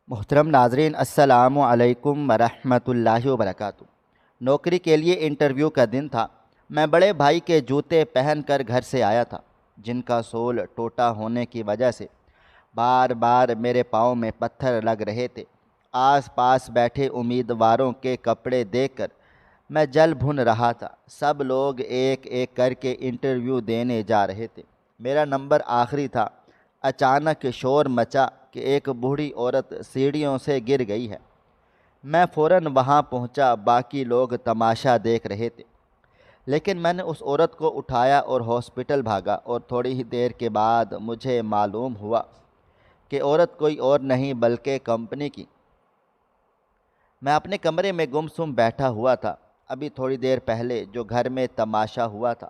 محترم ناظرین، السلام علیکم ورحمۃ اللہ وبرکاتہ۔ نوکری کے لیے انٹرویو کا دن تھا۔ میں بڑے بھائی کے جوتے پہن کر گھر سے آیا تھا، جن کا سول ٹوٹا ہونے کی وجہ سے بار بار میرے پاؤں میں پتھر لگ رہے تھے۔ آس پاس بیٹھے امیدواروں کے کپڑے دیکھ کر میں جل بھن رہا تھا۔ سب لوگ ایک ایک کر کے انٹرویو دینے جا رہے تھے۔ میرا نمبر آخری تھا۔ اچانک شور مچا کہ ایک بوڑھی عورت سیڑھیوں سے گر گئی ہے۔ میں فوراً وہاں پہنچا۔ باقی لوگ تماشا دیکھ رہے تھے، لیکن میں نے اس عورت کو اٹھایا اور ہاسپٹل بھاگا، اور تھوڑی ہی دیر کے بعد مجھے معلوم ہوا کہ عورت کوئی اور نہیں بلکہ کمپنی کی۔ میں اپنے کمرے میں گم سم بیٹھا ہوا تھا۔ ابھی تھوڑی دیر پہلے جو گھر میں تماشا ہوا تھا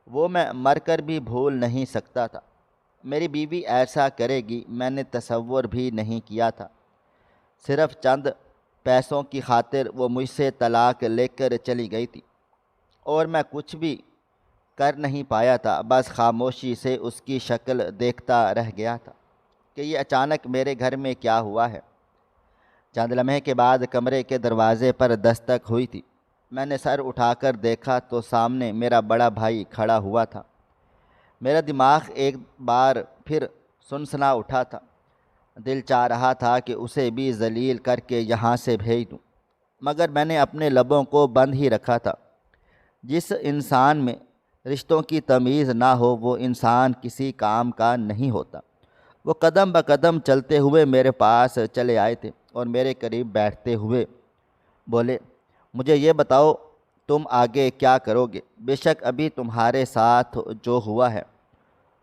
وہ میں مر کر بھی بھول نہیں سکتا تھا۔ میری بیوی ایسا کرے گی میں نے تصور بھی نہیں کیا تھا۔ صرف چند پیسوں کی خاطر وہ مجھ سے طلاق لے کر چلی گئی تھی، اور میں کچھ بھی کر نہیں پایا تھا۔ بس خاموشی سے اس کی شکل دیکھتا رہ گیا تھا کہ یہ اچانک میرے گھر میں کیا ہوا ہے۔ چند لمحے کے بعد کمرے کے دروازے پر دستک ہوئی تھی۔ میں نے سر اٹھا کر دیکھا تو سامنے میرا بڑا بھائی کھڑا ہوا تھا۔ میرا دماغ ایک بار پھر سنسنا اٹھا تھا۔ دل چاہ رہا تھا کہ اسے بھی ذلیل کر کے یہاں سے بھیج دوں، مگر میں نے اپنے لبوں کو بند ہی رکھا تھا۔ جس انسان میں رشتوں کی تمیز نہ ہو وہ انسان کسی کام کا نہیں ہوتا۔ وہ قدم بقدم چلتے ہوئے میرے پاس چلے آئے تھے اور میرے قریب بیٹھتے ہوئے بولے، مجھے یہ بتاؤ تم آگے کیا کرو گے؟ بے شک ابھی تمہارے ساتھ جو ہوا ہے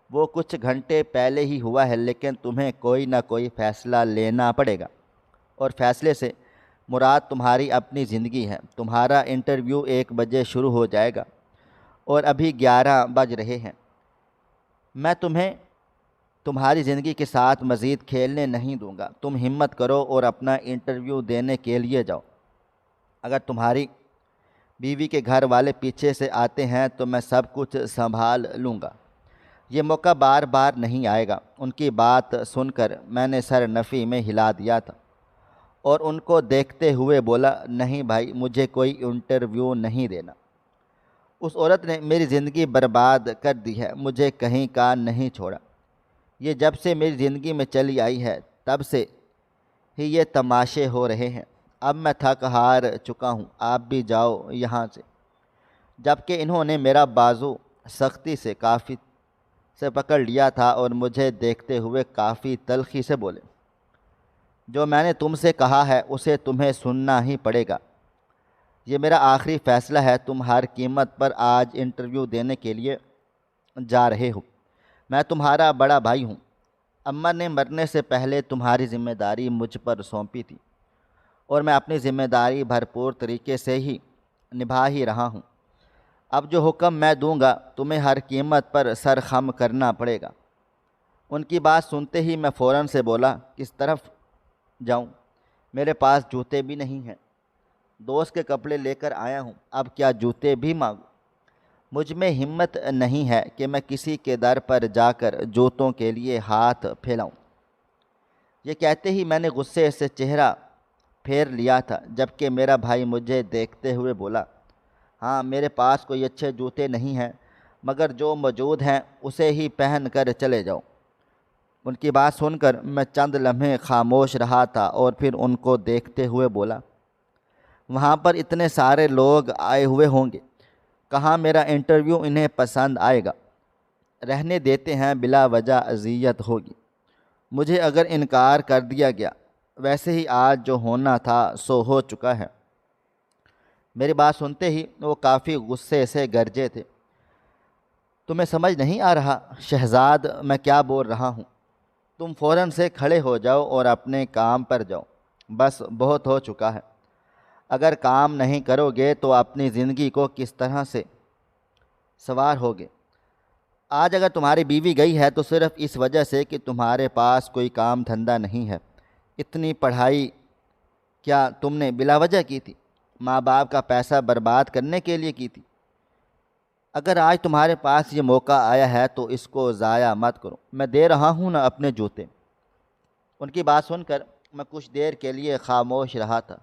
وہ کچھ گھنٹے پہلے ہی ہوا ہے، لیکن تمہیں کوئی نہ کوئی فیصلہ لینا پڑے گا، اور فیصلے سے مراد تمہاری اپنی زندگی ہے۔ تمہارا انٹرویو 1 بجے شروع ہو جائے گا اور ابھی 11 بج رہے ہیں۔ میں تمہیں تمہاری زندگی کے ساتھ مزید کھیلنے نہیں دوں گا۔ تم ہمت کرو اور اپنا انٹرویو دینے کے لیے جاؤ۔ اگر تمہاری بیوی کے گھر والے پیچھے سے آتے ہیں تو میں سب کچھ سنبھال لوں گا۔ یہ موقع بار بار نہیں آئے گا۔ ان کی بات سن کر میں نے سر نفی میں ہلا دیا تھا اور ان کو دیکھتے ہوئے بولا، نہیں بھائی، مجھے کوئی انٹرویو نہیں دینا۔ اس عورت نے میری زندگی برباد کر دی ہے، مجھے کہیں کا نہیں چھوڑا۔ یہ جب سے میری زندگی میں چلی آئی ہے تب سے ہی یہ تماشے ہو رہے ہیں۔ اب میں تھک ہار چکا ہوں، آپ بھی جاؤ یہاں سے۔ جبکہ انہوں نے میرا بازو سختی سے پکڑ لیا تھا اور مجھے دیکھتے ہوئے کافی تلخی سے بولے، جو میں نے تم سے کہا ہے اسے تمہیں سننا ہی پڑے گا۔ یہ میرا آخری فیصلہ ہے۔ تم ہر قیمت پر آج انٹرویو دینے کے لیے جا رہے ہو۔ میں تمہارا بڑا بھائی ہوں۔ اماں نے مرنے سے پہلے تمہاری ذمہ داری مجھ پر سونپی تھی، اور میں اپنی ذمہ داری بھرپور طریقے سے ہی نبھا ہی رہا ہوں۔ اب جو حکم میں دوں گا تمہیں ہر قیمت پر سر خم کرنا پڑے گا۔ ان کی بات سنتے ہی میں فوراً سے بولا، کس طرف جاؤں؟ میرے پاس جوتے بھی نہیں ہیں۔ دوست کے کپڑے لے کر آیا ہوں، اب کیا جوتے بھی مانگوں؟ مجھ میں ہمت نہیں ہے کہ میں کسی کے در پر جا کر جوتوں کے لیے ہاتھ پھیلاؤں۔ یہ کہتے ہی میں نے غصے سے چہرہ پھیر لیا تھا، جبکہ میرا بھائی مجھے دیکھتے ہوئے بولا، ہاں میرے پاس کوئی اچھے جوتے نہیں ہیں، مگر جو موجود ہیں اسے ہی پہن کر چلے جاؤ۔ ان کی بات سن کر میں چند لمحے خاموش رہا تھا اور پھر ان کو دیکھتے ہوئے بولا، وہاں پر اتنے سارے لوگ آئے ہوئے ہوں گے، کہاں میرا انٹرویو انہیں پسند آئے گا؟ رہنے دیتے ہیں، بلا وجہ اذیت ہوگی۔ مجھے اگر انکار کر دیا گیا، ویسے ہی آج جو ہونا تھا سو ہو چکا ہے۔ میری بات سنتے ہی وہ کافی غصے سے گرجے تھے۔ تمہیں سمجھ نہیں آ رہا شہزاد میں کیا بول رہا ہوں؟ تم فوراً سے کھڑے ہو جاؤ اور اپنے کام پر جاؤ، بس بہت ہو چکا ہے۔ اگر کام نہیں کرو گے تو اپنی زندگی کو کس طرح سے سوار ہوگے؟ آج اگر تمہاری بیوی گئی ہے تو صرف اس وجہ سے کہ تمہارے پاس کوئی کام دھندہ نہیں ہے۔ اتنی پڑھائی کیا تم نے بلا وجہ کی تھی؟ ماں باپ کا پیسہ برباد کرنے کے لیے کی تھی؟ اگر آج تمہارے پاس یہ موقع آیا ہے تو اس کو ضائع مت کرو۔ میں دے رہا ہوں نا اپنے جوتے۔ ان کی بات سن کر میں کچھ دیر کے لیے خاموش رہا تھا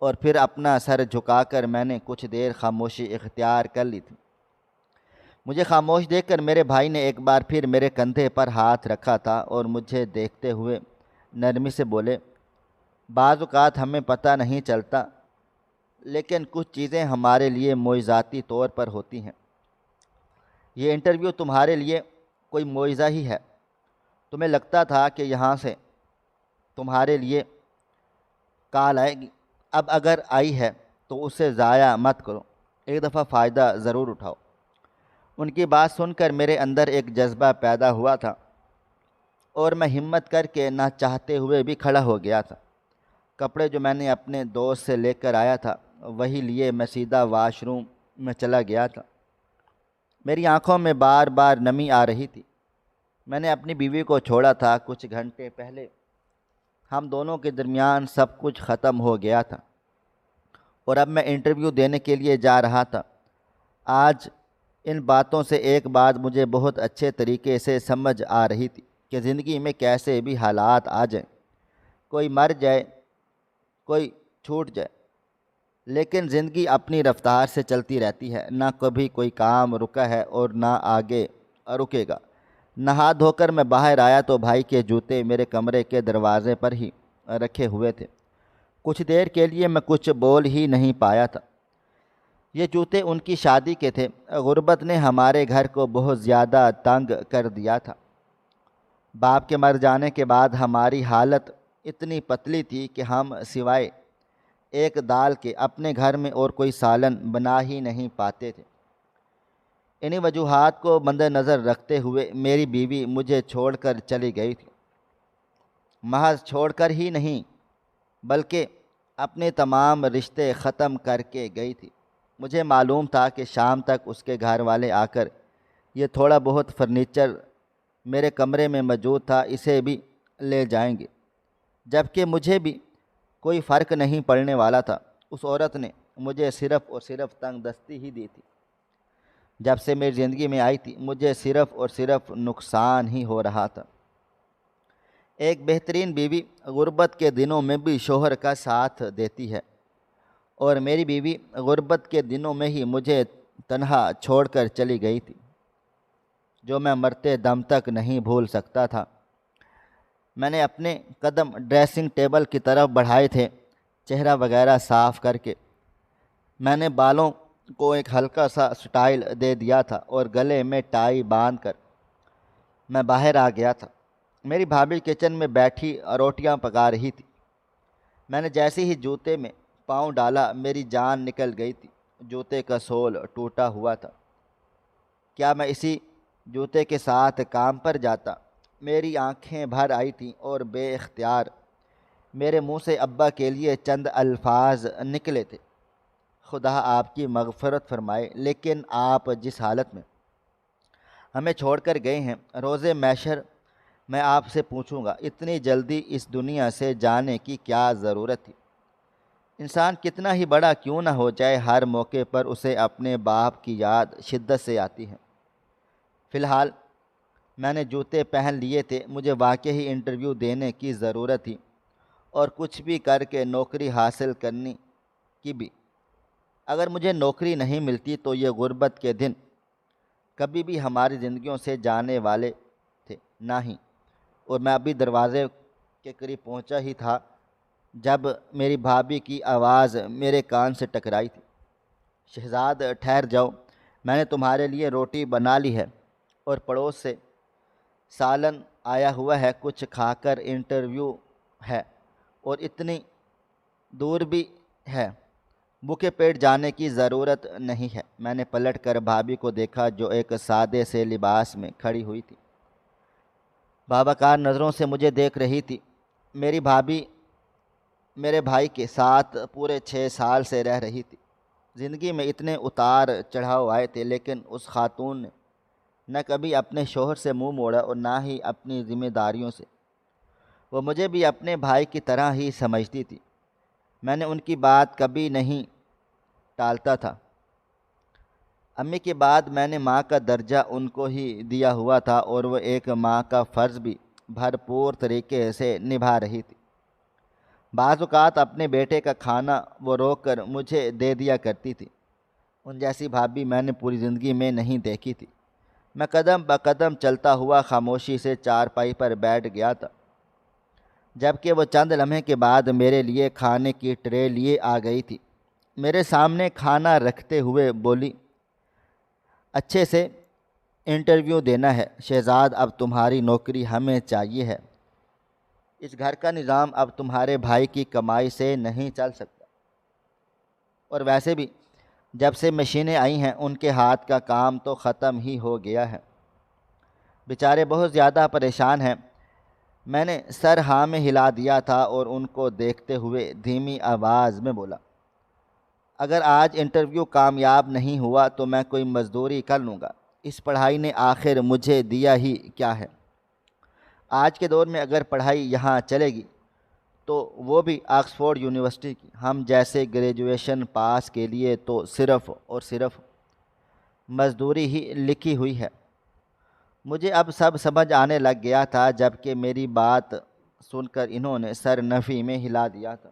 اور پھر اپنا سر جھکا کر میں نے کچھ دیر خاموشی اختیار کر لی تھی۔ مجھے خاموش دیکھ کر میرے بھائی نے ایک بار پھر میرے کندھے پر ہاتھ رکھا تھا اور مجھے دیکھتے ہوئے نرمی سے بولے، بعض اوقات ہمیں پتہ نہیں چلتا لیکن کچھ چیزیں ہمارے لیے معجزاتی طور پر ہوتی ہیں۔ یہ انٹرویو تمہارے لیے کوئی معجزہ ہی ہے۔ تمہیں لگتا تھا کہ یہاں سے تمہارے لیے کال آئے گی، اب اگر آئی ہے تو اسے ضائع مت کرو، ایک دفعہ فائدہ ضرور اٹھاؤ۔ ان کی بات سن کر میرے اندر ایک جذبہ پیدا ہوا تھا اور میں ہمت کر کے نہ چاہتے ہوئے بھی کھڑا ہو گیا تھا۔ کپڑے جو میں نے اپنے دوست سے لے کر آیا تھا وہی لیے میں سیدھا واش روم میں چلا گیا تھا۔ میری آنکھوں میں بار بار نمی آ رہی تھی۔ میں نے اپنی بیوی کو چھوڑا تھا کچھ گھنٹے پہلے، ہم دونوں کے درمیان سب کچھ ختم ہو گیا تھا اور اب میں انٹرویو دینے کے لیے جا رہا تھا۔ آج ان باتوں سے ایک بات مجھے بہت اچھے طریقے سے سمجھ آ رہی تھی کہ زندگی میں کیسے بھی حالات آ جائیں، کوئی مر جائے، کوئی چھوٹ جائے، لیکن زندگی اپنی رفتار سے چلتی رہتی ہے۔ نہ کبھی کوئی کام رکا ہے اور نہ آگے رکے گا۔ نہا دھو کر میں باہر آیا تو بھائی کے جوتے میرے کمرے کے دروازے پر ہی رکھے ہوئے تھے۔ کچھ دیر کے لیے میں کچھ بول ہی نہیں پایا تھا۔ یہ جوتے ان کی شادی کے تھے۔ غربت نے ہمارے گھر کو بہت زیادہ تنگ کر دیا تھا۔ باپ کے مر جانے کے بعد ہماری حالت اتنی پتلی تھی کہ ہم سوائے ایک دال کے اپنے گھر میں اور کوئی سالن بنا ہی نہیں پاتے تھے۔ انہی وجوہات کو مد نظر رکھتے ہوئے میری بیوی مجھے چھوڑ کر چلی گئی تھی۔ محض چھوڑ کر ہی نہیں بلکہ اپنے تمام رشتے ختم کر کے گئی تھی۔ مجھے معلوم تھا کہ شام تک اس کے گھر والے آ کر یہ تھوڑا بہت فرنیچر میرے کمرے میں موجود تھا اسے بھی لے جائیں گے، جبکہ مجھے بھی کوئی فرق نہیں پڑنے والا تھا۔ اس عورت نے مجھے صرف اور صرف تنگ دستی ہی دی تھی۔ جب سے میری زندگی میں آئی تھی مجھے صرف اور صرف نقصان ہی ہو رہا تھا۔ ایک بہترین بیوی غربت کے دنوں میں بھی شوہر کا ساتھ دیتی ہے، اور میری بیوی غربت کے دنوں میں ہی مجھے تنہا چھوڑ کر چلی گئی تھی، جو میں مرتے دم تک نہیں بھول سکتا تھا۔ میں نے اپنے قدم ڈریسنگ ٹیبل کی طرف بڑھائے تھے، چہرہ وغیرہ صاف کر کے میں نے بالوں کو ایک ہلکا سا سٹائل دے دیا تھا اور گلے میں ٹائی باندھ کر میں باہر آ گیا تھا۔ میری بھابھی کچن میں بیٹھی روٹیاں پکا رہی تھی۔ میں نے جیسے ہی جوتے میں پاؤں ڈالا میری جان نکل گئی تھی۔ جوتے کا سول ٹوٹا ہوا تھا۔ کیا میں اسی جوتے کے ساتھ کام پر جاتا؟ میری آنکھیں بھر آئی تھیں اور بے اختیار میرے منہ سے ابا کے لیے چند الفاظ نکلے تھے، خدا آپ کی مغفرت فرمائے، لیکن آپ جس حالت میں ہمیں چھوڑ کر گئے ہیں، روز محشر میں آپ سے پوچھوں گا اتنی جلدی اس دنیا سے جانے کی کیا ضرورت تھی؟ انسان کتنا ہی بڑا کیوں نہ ہو جائے، ہر موقع پر اسے اپنے باپ کی یاد شدت سے آتی ہے۔ فی الحال میں نے جوتے پہن لیے تھے، مجھے واقعی انٹرویو دینے کی ضرورت تھی اور کچھ بھی کر کے نوکری حاصل کرنے کی بھی۔ اگر مجھے نوکری نہیں ملتی تو یہ غربت کے دن کبھی بھی ہماری زندگیوں سے جانے والے تھے نہ ہی۔ اور میں ابھی دروازے کے قریب پہنچا ہی تھا جب میری بھابھی کی آواز میرے کان سے ٹکرائی تھی، شہزاد ٹھہر جاؤ، میں نے تمہارے لیے روٹی بنا لی ہے اور پڑوس سے سالن آیا ہوا ہے، کچھ کھا کر انٹرویو ہے اور اتنی دور بھی ہے، بھوکے پیٹ جانے کی ضرورت نہیں ہے۔ میں نے پلٹ کر بھابھی کو دیکھا جو ایک سادے سے لباس میں کھڑی ہوئی تھی، باباکار نظروں سے مجھے دیکھ رہی تھی۔ میری بھابھی میرے بھائی کے ساتھ پورے 6 سال سے رہ رہی تھی۔ زندگی میں اتنے اتار چڑھاؤ آئے تھے، لیکن اس خاتون نے نہ کبھی اپنے شوہر سے منہ موڑا اور نہ ہی اپنی ذمہ داریوں سے۔ وہ مجھے بھی اپنے بھائی کی طرح ہی سمجھتی تھی۔ میں نے ان کی بات کبھی نہیں ٹالتا تھا۔ امی کے بعد میں نے ماں کا درجہ ان کو ہی دیا ہوا تھا اور وہ ایک ماں کا فرض بھی بھرپور طریقے سے نبھا رہی تھی۔ بعض اوقات اپنے بیٹے کا کھانا وہ روک کر مجھے دے دیا کرتی تھی۔ ان جیسی بھابھی میں نے پوری زندگی میں نہیں دیکھی تھی۔ میں قدم بقدم چلتا ہوا خاموشی سے چارپائی پر بیٹھ گیا تھا، جبکہ وہ چند لمحے کے بعد میرے لیے کھانے کی ٹرے لیے آ گئی تھی۔ میرے سامنے کھانا رکھتے ہوئے بولی، اچھے سے انٹرویو دینا ہے شہزاد، اب تمہاری نوکری ہمیں چاہیے ہے۔ اس گھر کا نظام اب تمہارے بھائی کی کمائی سے نہیں چل سکتا، اور ویسے بھی جب سے مشینیں آئی ہیں ان کے ہاتھ کا کام تو ختم ہی ہو گیا ہے۔ بیچارے بہت زیادہ پریشان ہیں۔ میں نے سر ہاں میں ہلا دیا تھا اور ان کو دیکھتے ہوئے دھیمی آواز میں بولا، اگر آج انٹرویو کامیاب نہیں ہوا تو میں کوئی مزدوری کر لوں گا۔ اس پڑھائی نے آخر مجھے دیا ہی کیا ہے؟ آج کے دور میں اگر پڑھائی یہاں چلے گی تو وہ بھی آکسفورڈ یونیورسٹی کی، ہم جیسے گریجویشن پاس کے لیے تو صرف اور صرف مزدوری ہی لکھی ہوئی ہے۔ مجھے اب سب سمجھ آنے لگ گیا تھا، جبکہ میری بات سن کر انہوں نے سر نفی میں ہلا دیا تھا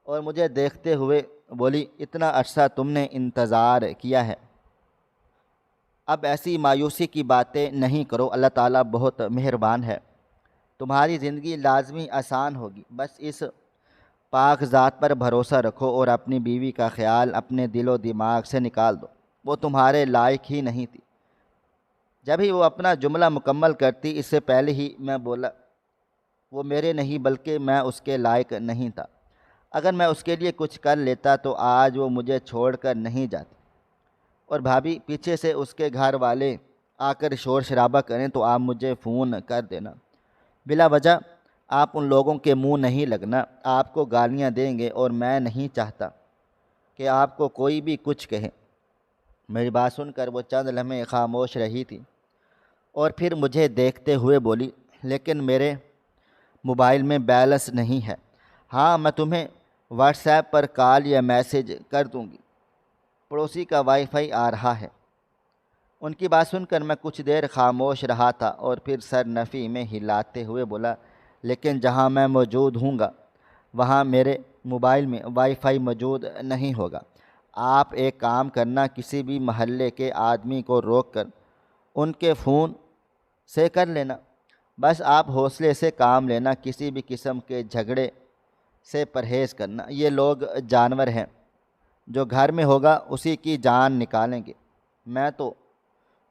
اور مجھے دیکھتے ہوئے بولی، اتنا عرصہ تم نے انتظار کیا ہے، اب ایسی مایوسی کی باتیں نہیں کرو، اللہ تعالیٰ بہت مہربان ہے، تمہاری زندگی لازمی آسان ہوگی، بس اس پاک ذات پر بھروسہ رکھو اور اپنی بیوی کا خیال اپنے دل و دماغ سے نکال دو، وہ تمہارے لائق ہی نہیں تھی۔ جب ہی وہ اپنا جملہ مکمل کرتی، اس سے پہلے ہی میں بولا، وہ میرے نہیں بلکہ میں اس کے لائق نہیں تھا۔ اگر میں اس کے لیے کچھ کر لیتا تو آج وہ مجھے چھوڑ کر نہیں جاتی۔ اور بھابھی، پیچھے سے اس کے گھر والے آ کر شور شرابہ کریں تو آپ مجھے فون کر دینا، بلا وجہ آپ ان لوگوں کے منہ نہیں لگنا، آپ کو گالیاں دیں گے اور میں نہیں چاہتا کہ آپ کو کوئی بھی کچھ کہے۔ میری بات سن کر وہ چند لمحے خاموش رہی تھی اور پھر مجھے دیکھتے ہوئے بولی، لیکن میرے موبائل میں بیلنس نہیں ہے۔ ہاں، میں تمہیں واٹس ایپ پر کال یا میسج کر دوں گی، پڑوسی کا وائی فائی آ رہا ہے۔ ان کی بات سن کر میں کچھ دیر خاموش رہا تھا اور پھر سر نفی میں ہلاتے ہوئے بولا، لیکن جہاں میں موجود ہوں گا وہاں میرے موبائل میں وائی فائی موجود نہیں ہوگا۔ آپ ایک کام کرنا، کسی بھی محلے کے آدمی کو روک کر ان کے فون سے کر لینا، بس آپ حوصلے سے کام لینا، کسی بھی قسم کے جھگڑے سے پرہیز کرنا۔ یہ لوگ جانور ہیں، جو گھر میں ہوگا اسی کی جان نکالیں گے۔ میں تو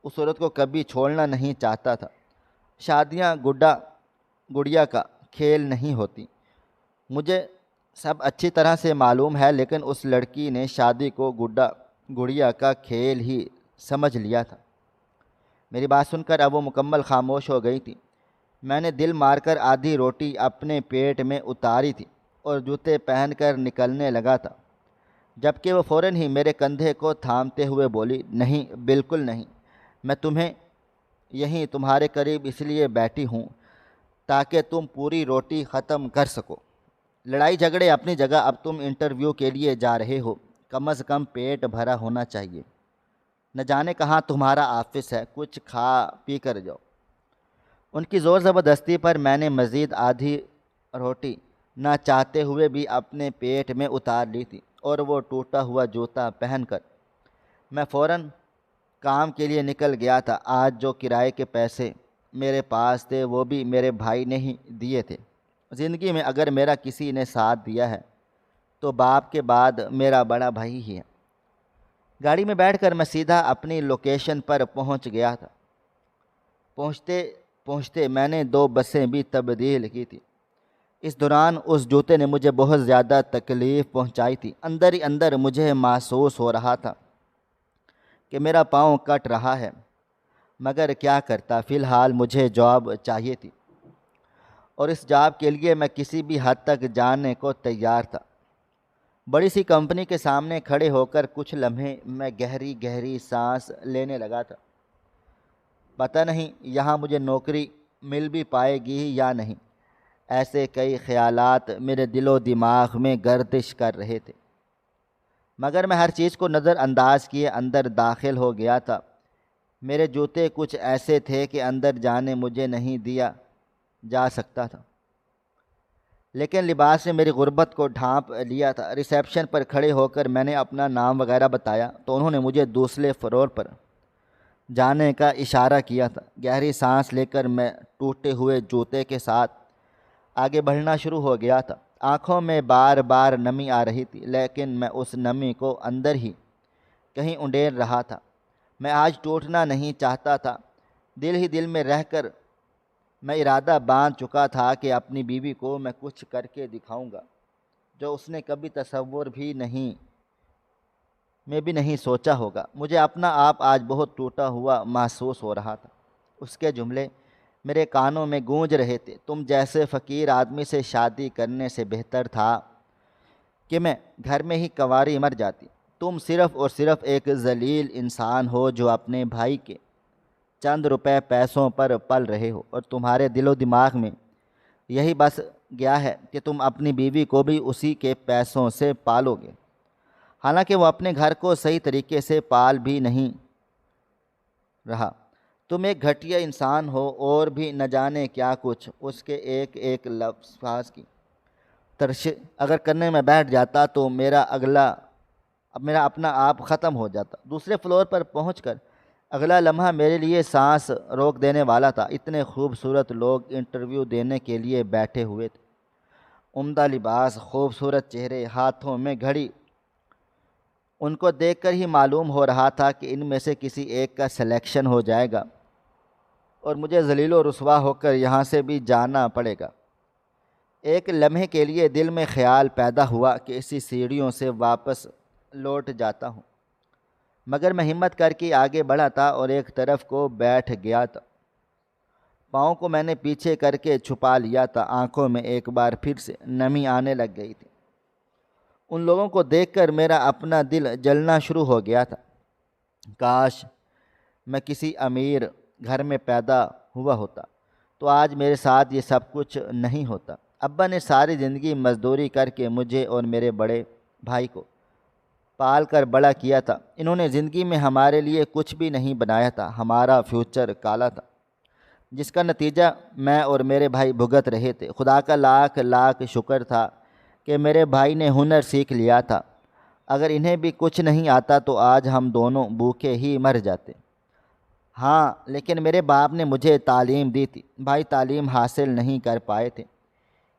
اس عورت کو کبھی چھوڑنا نہیں چاہتا تھا۔ شادیاں گڑیا کا کھیل نہیں ہوتی، مجھے سب اچھی طرح سے معلوم ہے، لیکن اس لڑکی نے شادی کو گڑیا کا کھیل ہی سمجھ لیا تھا۔ میری بات سن کر اب وہ مکمل خاموش ہو گئی تھی۔ میں نے دل مار کر آدھی روٹی اپنے پیٹ میں اتاری تھی اور جوتے پہن کر نکلنے لگا تھا، جبکہ وہ فوراً ہی میرے کندھے کو تھامتے ہوئے بولی، نہیں، بالکل نہیں، میں یہیں تمہارے قریب اس لیے بیٹھی ہوں تاکہ تم پوری روٹی ختم کر سکو۔ لڑائی جھگڑے اپنی جگہ، اب تم انٹرویو کے لیے جا رہے ہو، کم از کم پیٹ بھرا ہونا چاہیے، نہ جانے کہاں تمہارا آفس ہے، کچھ کھا پی کر جاؤ۔ ان کی زور زبردستی پر میں نے مزید آدھی روٹی نہ چاہتے ہوئے بھی اپنے پیٹ میں اتار لی تھی اور وہ ٹوٹا ہوا جوتا پہن کر میں فوراً کام کے لیے نکل گیا تھا۔ آج جو کرائے کے پیسے میرے پاس تھے وہ بھی میرے بھائی نے ہی دیے تھے۔ زندگی میں اگر میرا کسی نے ساتھ دیا ہے تو باپ کے بعد میرا بڑا بھائی ہی ہے۔ گاڑی میں بیٹھ کر میں سیدھا اپنی لوکیشن پر پہنچ گیا تھا۔ پہنچتے پہنچتے میں نے 2 بسیں بھی تبدیل کی تھی۔ اس دوران اس جوتے نے مجھے بہت زیادہ تکلیف پہنچائی تھی۔ اندر ہی اندر مجھے محسوس ہو رہا تھا کہ میرا پاؤں کٹ رہا ہے، مگر کیا کرتا، فی الحال مجھے جاب چاہیے تھی اور اس جاب کے لیے میں کسی بھی حد تک جانے کو تیار تھا۔ بڑی سی کمپنی کے سامنے کھڑے ہو کر کچھ لمحے میں گہری گہری سانس لینے لگا تھا۔ پتہ نہیں یہاں مجھے نوکری مل بھی پائے گی یا نہیں، ایسے کئی خیالات میرے دل و دماغ میں گردش کر رہے تھے، مگر میں ہر چیز کو نظر انداز کیے اندر داخل ہو گیا تھا۔ میرے جوتے کچھ ایسے تھے کہ اندر جانے مجھے نہیں دیا جا سکتا تھا۔ لیکن لباس نے میری غربت کو ڈھانپ لیا تھا۔ ریسیپشن پر کھڑے ہو کر میں نے اپنا نام وغیرہ بتایا تو انہوں نے مجھے دوسرے فلور پر جانے کا اشارہ کیا تھا۔ گہری سانس لے کر میں ٹوٹے ہوئے جوتے کے ساتھ آگے بڑھنا شروع ہو گیا تھا۔ آنکھوں میں بار بار نمی آ رہی تھی، لیکن میں اس نمی کو اندر ہی کہیں انڈیل رہا تھا۔ میں آج ٹوٹنا نہیں چاہتا تھا۔ دل ہی دل میں رہ کر میں ارادہ باندھ چکا تھا کہ اپنی بیوی کو میں کچھ کر کے دکھاؤں گا جو اس نے کبھی تصور بھی نہیں سوچا ہوگا۔ مجھے اپنا آپ آج بہت ٹوٹا ہوا محسوس ہو رہا تھا۔ اس کے جملے میرے کانوں میں گونج رہے تھے، تم جیسے فقیر آدمی سے شادی کرنے سے بہتر تھا کہ میں گھر میں ہی کنواری مر جاتی۔ تم صرف اور صرف ایک ذلیل انسان ہو جو اپنے بھائی کے چند روپے پیسوں پر پل رہے ہو، اور تمہارے دل و دماغ میں یہی بس گیا ہے کہ تم اپنی بیوی کو بھی اسی کے پیسوں سے پالو گے، حالانکہ وہ اپنے گھر کو صحیح طریقے سے پال بھی نہیں رہا۔ تم ایک گھٹیا انسان ہو اور بھی نہ جانے کیا کچھ۔ اس کے ایک ایک لفظ کی ترش اگر کرنے میں بیٹھ جاتا تو میرا اپنا آپ ختم ہو جاتا۔ دوسرے فلور پر پہنچ کر اگلا لمحہ میرے لیے سانس روک دینے والا تھا۔ اتنے خوبصورت لوگ انٹرویو دینے کے لیے بیٹھے ہوئے تھے، عمدہ لباس، خوبصورت چہرے، ہاتھوں میں گھڑی۔ ان کو دیکھ کر ہی معلوم ہو رہا تھا کہ ان میں سے کسی ایک کا سلیکشن ہو جائے گا اور مجھے ذلیل و رسوا ہو کر یہاں سے بھی جانا پڑے گا۔ ایک لمحے کے لیے دل میں خیال پیدا ہوا کہ اسی سیڑھیوں سے واپس لوٹ جاتا ہوں، مگر میں ہمت کر کے آگے بڑھا تھا اور ایک طرف کو بیٹھ گیا تھا۔ پاؤں کو میں نے پیچھے کر کے چھپا لیا تھا۔ آنکھوں میں ایک بار پھر سے نمی آنے لگ گئی تھی۔ ان لوگوں کو دیکھ کر میرا اپنا دل جلنا شروع ہو گیا تھا۔ کاش میں کسی امیر گھر میں پیدا ہوا ہوتا تو آج میرے ساتھ یہ سب کچھ نہیں ہوتا۔ ابا نے ساری زندگی مزدوری کر کے مجھے اور میرے بڑے بھائی کو پال کر بڑا کیا تھا۔ انہوں نے زندگی میں ہمارے لیے کچھ بھی نہیں بنایا تھا۔ ہمارا فیوچر کالا تھا، جس کا نتیجہ میں اور میرے بھائی بھگت رہے تھے۔ خدا کا لاکھ لاکھ شکر تھا کہ میرے بھائی نے ہنر سیکھ لیا تھا۔ اگر انہیں بھی کچھ نہیں آتا تو آج ہم دونوں بھوکے ہی مر جاتے۔ ہاں، لیکن میرے باپ نے مجھے تعلیم دی تھی۔ بھائی تعلیم حاصل نہیں کر پائے تھے۔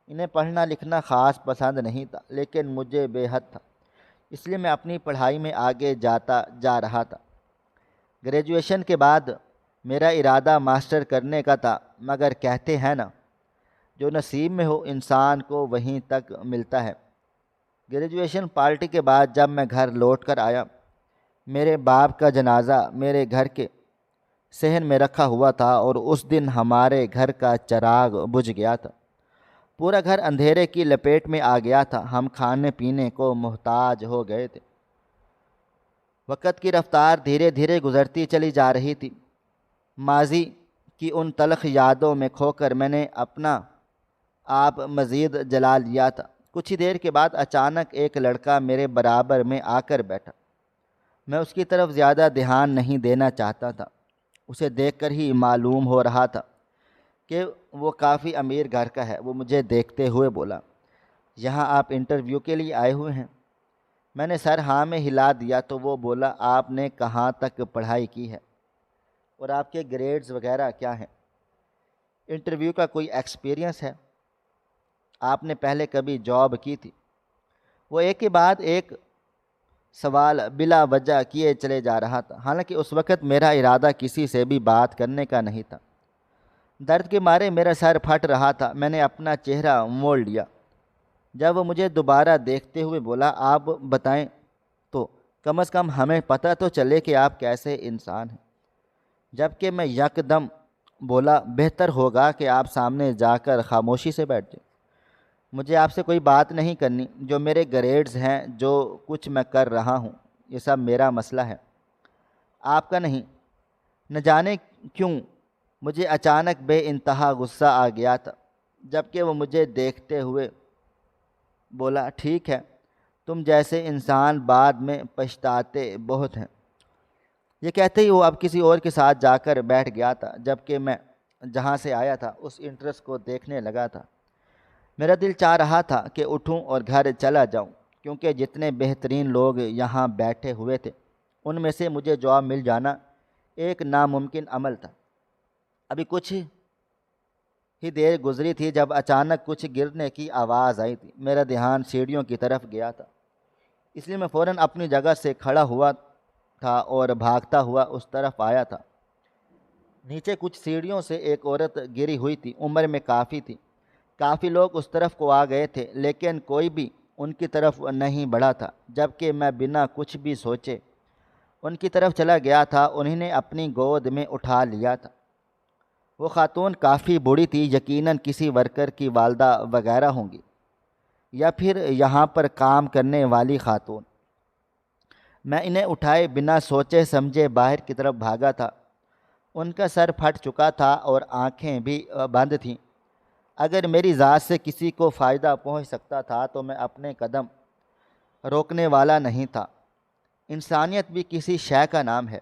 انہیں پڑھنا لکھنا خاص پسند نہیں تھا، لیکن مجھے بے حد تھا، اس لیے میں اپنی پڑھائی میں آگے جا رہا تھا۔ گریجویشن کے بعد میرا ارادہ ماسٹر کرنے کا تھا، مگر کہتے ہیں نا، جو نصیب میں ہو انسان کو وہیں تک ملتا ہے۔ گریجویشن پارٹی کے بعد جب میں گھر لوٹ کر آیا، میرے باپ کا جنازہ میرے گھر کے صحن میں رکھا ہوا تھا اور اس دن ہمارے گھر کا چراغ بجھ گیا تھا۔ پورا گھر اندھیرے کی لپیٹ میں آ گیا تھا۔ ہم کھانے پینے کو محتاج ہو گئے تھے۔ وقت کی رفتار دھیرے دھیرے گزرتی چلی جا رہی تھی۔ ماضی کی ان تلخ یادوں میں کھو کر میں نے اپنا آپ مزید جلا لیا تھا۔ کچھ ہی دیر کے بعد اچانک ایک لڑکا میرے برابر میں آ کر بیٹھا۔ میں اس کی طرف زیادہ دھیان نہیں دینا چاہتا تھا۔ اسے دیکھ کر ہی معلوم ہو رہا تھا کہ وہ کافی امیر گھر کا ہے۔ وہ مجھے دیکھتے ہوئے بولا، یہاں آپ انٹرویو کے لیے آئے ہوئے ہیں؟ میں نے سر ہاں میں ہلا دیا تو وہ بولا، آپ نے کہاں تک پڑھائی کی ہے اور آپ کے گریڈز وغیرہ کیا ہیں؟ انٹرویو کا کوئی ایکسپیرینس ہے؟ آپ نے پہلے کبھی جاب کی تھی؟ وہ ایک کے بعد ایک سوال بلا وجہ کیے چلے جا رہا تھا، حالانکہ اس وقت میرا ارادہ کسی سے بھی بات کرنے کا نہیں تھا۔ درد کے مارے میرا سر پھٹ رہا تھا۔ میں نے اپنا چہرہ موڑ لیا۔ جب وہ مجھے دوبارہ دیکھتے ہوئے بولا، آپ بتائیں تو کم از کم ہمیں پتہ تو چلے کہ آپ کیسے انسان ہیں۔ جبکہ میں یکدم بولا، بہتر ہوگا کہ آپ سامنے جا کر خاموشی سے بیٹھ جائیں۔ مجھے آپ سے کوئی بات نہیں کرنی۔ جو میرے گریڈز ہیں، جو کچھ میں کر رہا ہوں، یہ سب میرا مسئلہ ہے، آپ کا نہیں۔ نہ جانے کیوں مجھے اچانک بے انتہا غصہ آ گیا تھا، جبکہ وہ مجھے دیکھتے ہوئے بولا، ٹھیک ہے، تم جیسے انسان بعد میں پچھتاتے بہت ہیں۔ یہ کہتے ہی وہ اب کسی اور کے ساتھ جا کر بیٹھ گیا تھا، جبکہ میں جہاں سے آیا تھا اس انٹرسٹ کو دیکھنے لگا تھا۔ میرا دل چاہ رہا تھا کہ اٹھوں اور گھر چلا جاؤں، کیونکہ جتنے بہترین لوگ یہاں بیٹھے ہوئے تھے ان میں سے مجھے جواب مل جانا ایک ناممکن عمل تھا۔ ابھی کچھ ہی دیر گزری تھی جب اچانک کچھ گرنے کی آواز آئی تھی۔ میرا دھیان سیڑھیوں کی طرف گیا تھا، اس لیے میں فوراً اپنی جگہ سے کھڑا ہوا تھا اور بھاگتا ہوا اس طرف آیا تھا۔ نیچے کچھ سیڑھیوں سے ایک عورت گری ہوئی تھی، عمر میں کافی تھی۔ کافی لوگ اس طرف کو آ گئے تھے لیکن کوئی بھی ان کی طرف نہیں بڑھا تھا، جبکہ میں بنا کچھ بھی سوچے ان کی طرف چلا گیا تھا۔ انہیں نے اپنی گود میں اٹھا لیا تھا۔ وہ خاتون کافی بوڑھی تھی، یقیناً کسی ورکر کی والدہ وغیرہ ہوں گی یا پھر یہاں پر کام کرنے والی خاتون۔ میں انہیں اٹھائے بنا سوچے سمجھے باہر کی طرف بھاگا تھا۔ ان کا سر پھٹ چکا تھا اور آنکھیں بھی بند تھیں۔ اگر میری ذات سے کسی کو فائدہ پہنچ سکتا تھا تو میں اپنے قدم روکنے والا نہیں تھا۔ انسانیت بھی کسی شے کا نام ہے۔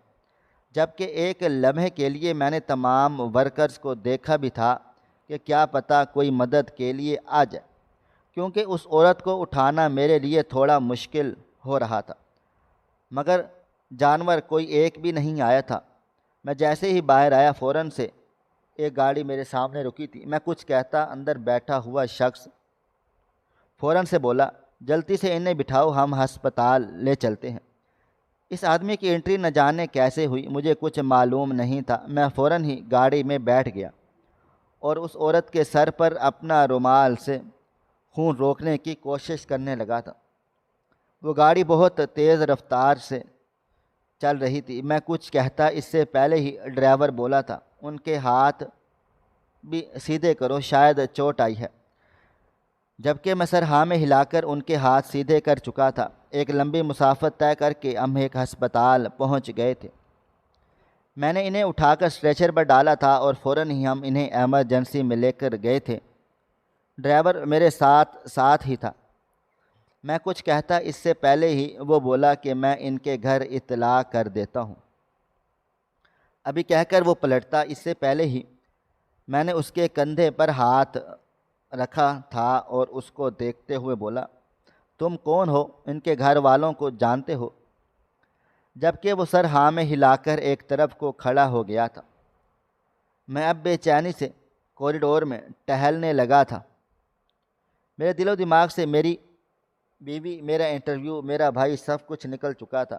جبکہ ایک لمحے کے لیے میں نے تمام ورکرز کو دیکھا بھی تھا کہ کیا پتہ کوئی مدد کے لیے آ جائے، کیونکہ اس عورت کو اٹھانا میرے لیے تھوڑا مشکل ہو رہا تھا، مگر جانور کوئی ایک بھی نہیں آیا تھا۔ میں جیسے ہی باہر آیا فوراً سے ایک گاڑی میرے سامنے رکی تھی۔ میں کچھ کہتا اندر بیٹھا ہوا شخص فوراً سے بولا، جلدی سے انہیں بٹھاؤ، ہم ہسپتال لے چلتے ہیں۔ اس آدمی کی انٹری نہ جانے کیسے ہوئی، مجھے کچھ معلوم نہیں تھا۔ میں فوراً ہی گاڑی میں بیٹھ گیا اور اس عورت کے سر پر اپنا رومال سے خون روکنے کی کوشش کرنے لگا تھا۔ وہ گاڑی بہت تیز رفتار سے چل رہی تھی۔ میں کچھ کہتا اس سے پہلے ہی ڈرائیور بولا تھا، ان کے ہاتھ بھی سیدھے کرو، شاید چوٹ آئی ہے۔ جبکہ میں سر ہاں میں ہلا کر ان کے ہاتھ سیدھے کر چکا تھا۔ ایک لمبی مسافت طے کر کے ہم ایک ہسپتال پہنچ گئے تھے۔ میں نے انہیں اٹھا کر اسٹریچر پر ڈالا تھا اور فوراً ہی ہم انہیں ایمرجنسی میں لے کر گئے تھے۔ ڈرائیور میرے ساتھ ہی تھا۔ میں کچھ کہتا اس سے پہلے ہی وہ بولا کہ میں ان کے گھر اطلاع کر دیتا ہوں۔ ابھی کہہ کر وہ پلٹتا اس سے پہلے ہی میں نے اس کے کندھے پر ہاتھ رکھا تھا اور اس کو دیکھتے ہوئے بولا، تم کون ہو؟ ان کے گھر والوں کو جانتے ہو؟ جبکہ وہ سر ہاں میں ہلا کر ایک طرف کو کھڑا ہو گیا تھا۔ میں اب بے چینی سے کوریڈور میں ٹہلنے لگا تھا۔ میرے دل و دماغ سے میری بیوی، میرا انٹرویو، میرا بھائی، سب کچھ نکل چکا تھا۔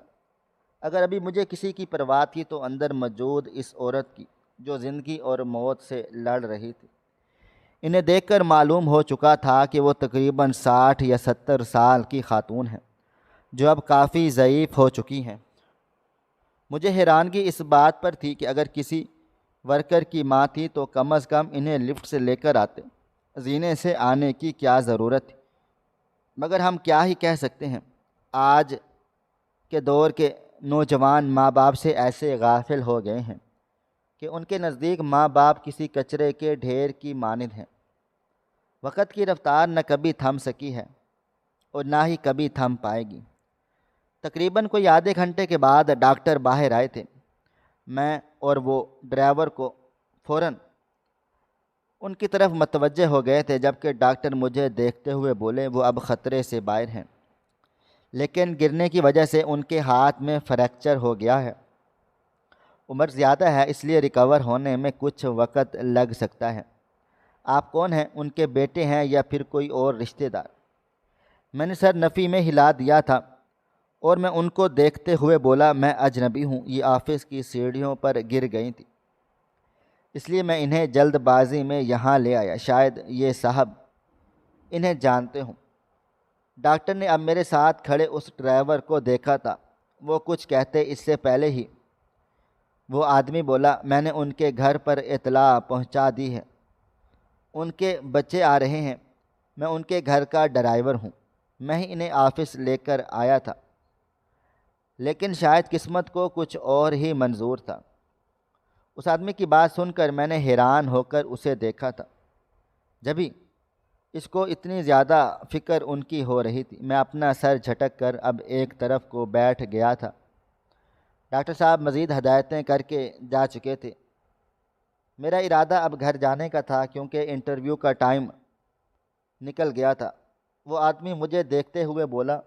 اگر ابھی مجھے کسی کی پرواہ تھی تو اندر موجود اس عورت کی، جو زندگی اور موت سے لڑ رہی تھی۔ انہیں دیکھ کر معلوم ہو چکا تھا کہ وہ تقریباً 60 یا 70 سال کی خاتون ہیں، جو اب کافی ضعیف ہو چکی ہیں۔ مجھے حیرانگی اس بات پر تھی کہ اگر کسی ورکر کی ماں تھی تو کم از کم انہیں لفٹ سے لے کر آتے، زینے سے آنے کی کیا ضرورت تھی؟ مگر ہم کیا ہی کہہ سکتے ہیں، آج کے دور کے نوجوان ماں باپ سے ایسے غافل ہو گئے ہیں کہ ان کے نزدیک ماں باپ کسی کچرے کے ڈھیر کی مانند ہیں۔ وقت کی رفتار نہ کبھی تھم سکی ہے اور نہ ہی کبھی تھم پائے گی۔ تقریباً کوئی آدھے گھنٹے کے بعد ڈاکٹر باہر آئے تھے۔ میں اور وہ ڈرائیور کو فوراً ان کی طرف متوجہ ہو گئے تھے، جبکہ ڈاکٹر مجھے دیکھتے ہوئے بولے، وہ اب خطرے سے باہر ہیں، لیکن گرنے کی وجہ سے ان کے ہاتھ میں فریکچر ہو گیا ہے۔ عمر زیادہ ہے، اس لیے ریکور ہونے میں کچھ وقت لگ سکتا ہے۔ آپ کون ہیں؟ ان کے بیٹے ہیں یا پھر کوئی اور رشتہ دار؟ میں نے سر نفی میں ہلا دیا تھا اور میں ان کو دیکھتے ہوئے بولا، میں اجنبی ہوں، یہ آفس کی سیڑھیوں پر گر گئی تھی، اس لیے میں انہیں جلد بازی میں یہاں لے آیا، شاید یہ صاحب انہیں جانتے ہوں۔ ڈاکٹر نے اب میرے ساتھ کھڑے اس ڈرائیور کو دیکھا تھا۔ وہ کچھ کہتے اس سے پہلے ہی وہ آدمی بولا، میں نے ان کے گھر پر اطلاع پہنچا دی ہے، ان کے بچے آ رہے ہیں، میں ان کے گھر کا ڈرائیور ہوں، میں ہی انہیں آفس لے کر آیا تھا۔ لیکن شاید قسمت کو کچھ اور ہی منظور تھا۔ اس آدمی کی بات سن کر میں نے حیران ہو کر اسے دیکھا تھا، جبھی اس کو اتنی زیادہ فکر ان کی ہو رہی تھی۔ میں اپنا سر جھٹک کر اب ایک طرف کو بیٹھ گیا تھا۔ ڈاکٹر صاحب مزید ہدایتیں کر کے جا چکے تھے۔ میرا ارادہ اب گھر جانے کا تھا، کیونکہ انٹرویو کا ٹائم نکل گیا تھا۔ وہ آدمی مجھے دیکھتے ہوئے بولا،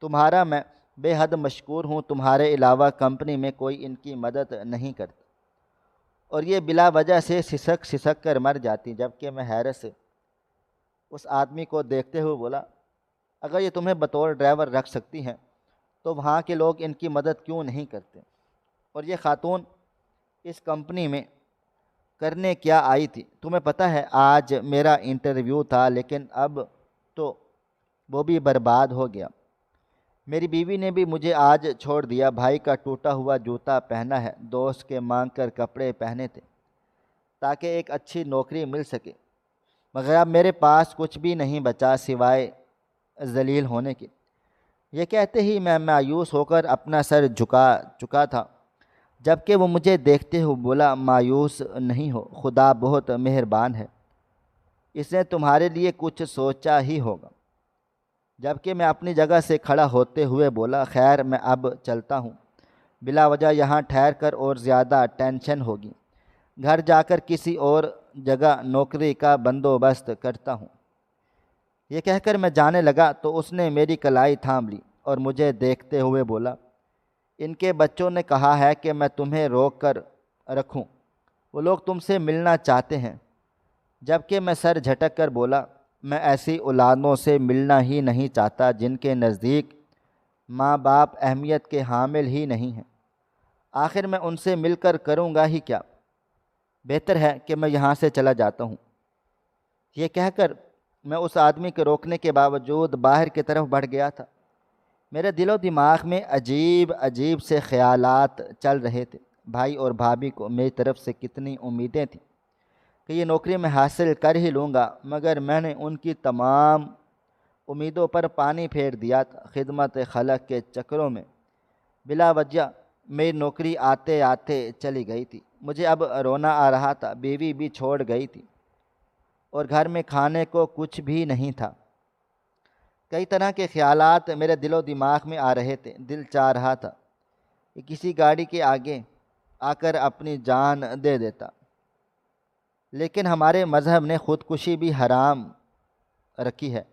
تمہارا میں بے حد مشکور ہوں، تمہارے علاوہ کمپنی میں کوئی ان کی مدد نہیں کرتا۔ اور یہ بلا وجہ سے سسک سسک کر مر جاتی۔ جبکہ میں حیرت سے اس آدمی کو دیکھتے ہوئے بولا، اگر یہ تمہیں بطور ڈرائیور رکھ سکتی ہیں تو وہاں کے لوگ ان کی مدد کیوں نہیں کرتے؟ اور یہ خاتون اس کمپنی میں کرنے کیا آئی تھی؟ تمہیں پتہ ہے آج میرا انٹرویو تھا، لیکن اب تو وہ بھی برباد ہو گیا۔ میری بیوی نے بھی مجھے آج چھوڑ دیا۔ بھائی کا ٹوٹا ہوا جوتا پہنا ہے، دوست کے مانگ کر کپڑے پہنے تھے تاکہ ایک اچھی نوکری مل سکے، مگر اب میرے پاس کچھ بھی نہیں بچا سوائے ذلیل ہونے کے۔ یہ کہتے ہی میں مایوس ہو کر اپنا سر جھکا چکا تھا، جبکہ وہ مجھے دیکھتے ہوئے بولا، مایوس نہیں ہو، خدا بہت مہربان ہے، اس نے تمہارے لیے کچھ سوچا ہی ہوگا۔ جبکہ میں اپنی جگہ سے کھڑا ہوتے ہوئے بولا، خیر میں اب چلتا ہوں، بلا وجہ یہاں ٹھہر کر اور زیادہ ٹینشن ہوگی، گھر جا کر کسی اور جگہ نوکری کا بندوبست کرتا ہوں۔ یہ کہہ کر میں جانے لگا تو اس نے میری کلائی تھام لی اور مجھے دیکھتے ہوئے بولا، ان کے بچوں نے کہا ہے کہ میں تمہیں روک کر رکھوں، وہ لوگ تم سے ملنا چاہتے ہیں۔ جبکہ میں سر جھٹک کر بولا، میں ایسی اولادوں سے ملنا ہی نہیں چاہتا جن کے نزدیک ماں باپ اہمیت کے حامل ہی نہیں ہیں، آخر میں ان سے مل کر کروں گا ہی کیا؟ بہتر ہے کہ میں یہاں سے چلا جاتا ہوں۔ یہ کہہ کر میں اس آدمی کے روکنے کے باوجود باہر کی طرف بڑھ گیا تھا۔ میرے دل و دماغ میں عجیب عجیب سے خیالات چل رہے تھے۔ بھائی اور بھابھی کو میری طرف سے کتنی امیدیں تھیں کہ یہ نوکری میں حاصل کر ہی لوں گا، مگر میں نے ان کی تمام امیدوں پر پانی پھیر دیا تھا۔ خدمت خلق کے چکروں میں بلا وجہ میری نوکری آتے آتے چلی گئی تھی۔ مجھے اب رونا آ رہا تھا، بیوی بھی چھوڑ گئی تھی اور گھر میں کھانے کو کچھ بھی نہیں تھا۔ کئی طرح کے خیالات میرے دل و دماغ میں آ رہے تھے۔ دل چاہ رہا تھا کہ کسی گاڑی کے آگے آ کر اپنی جان دے دیتا، لیکن ہمارے مذہب نے خودکشی بھی حرام رکھی ہے۔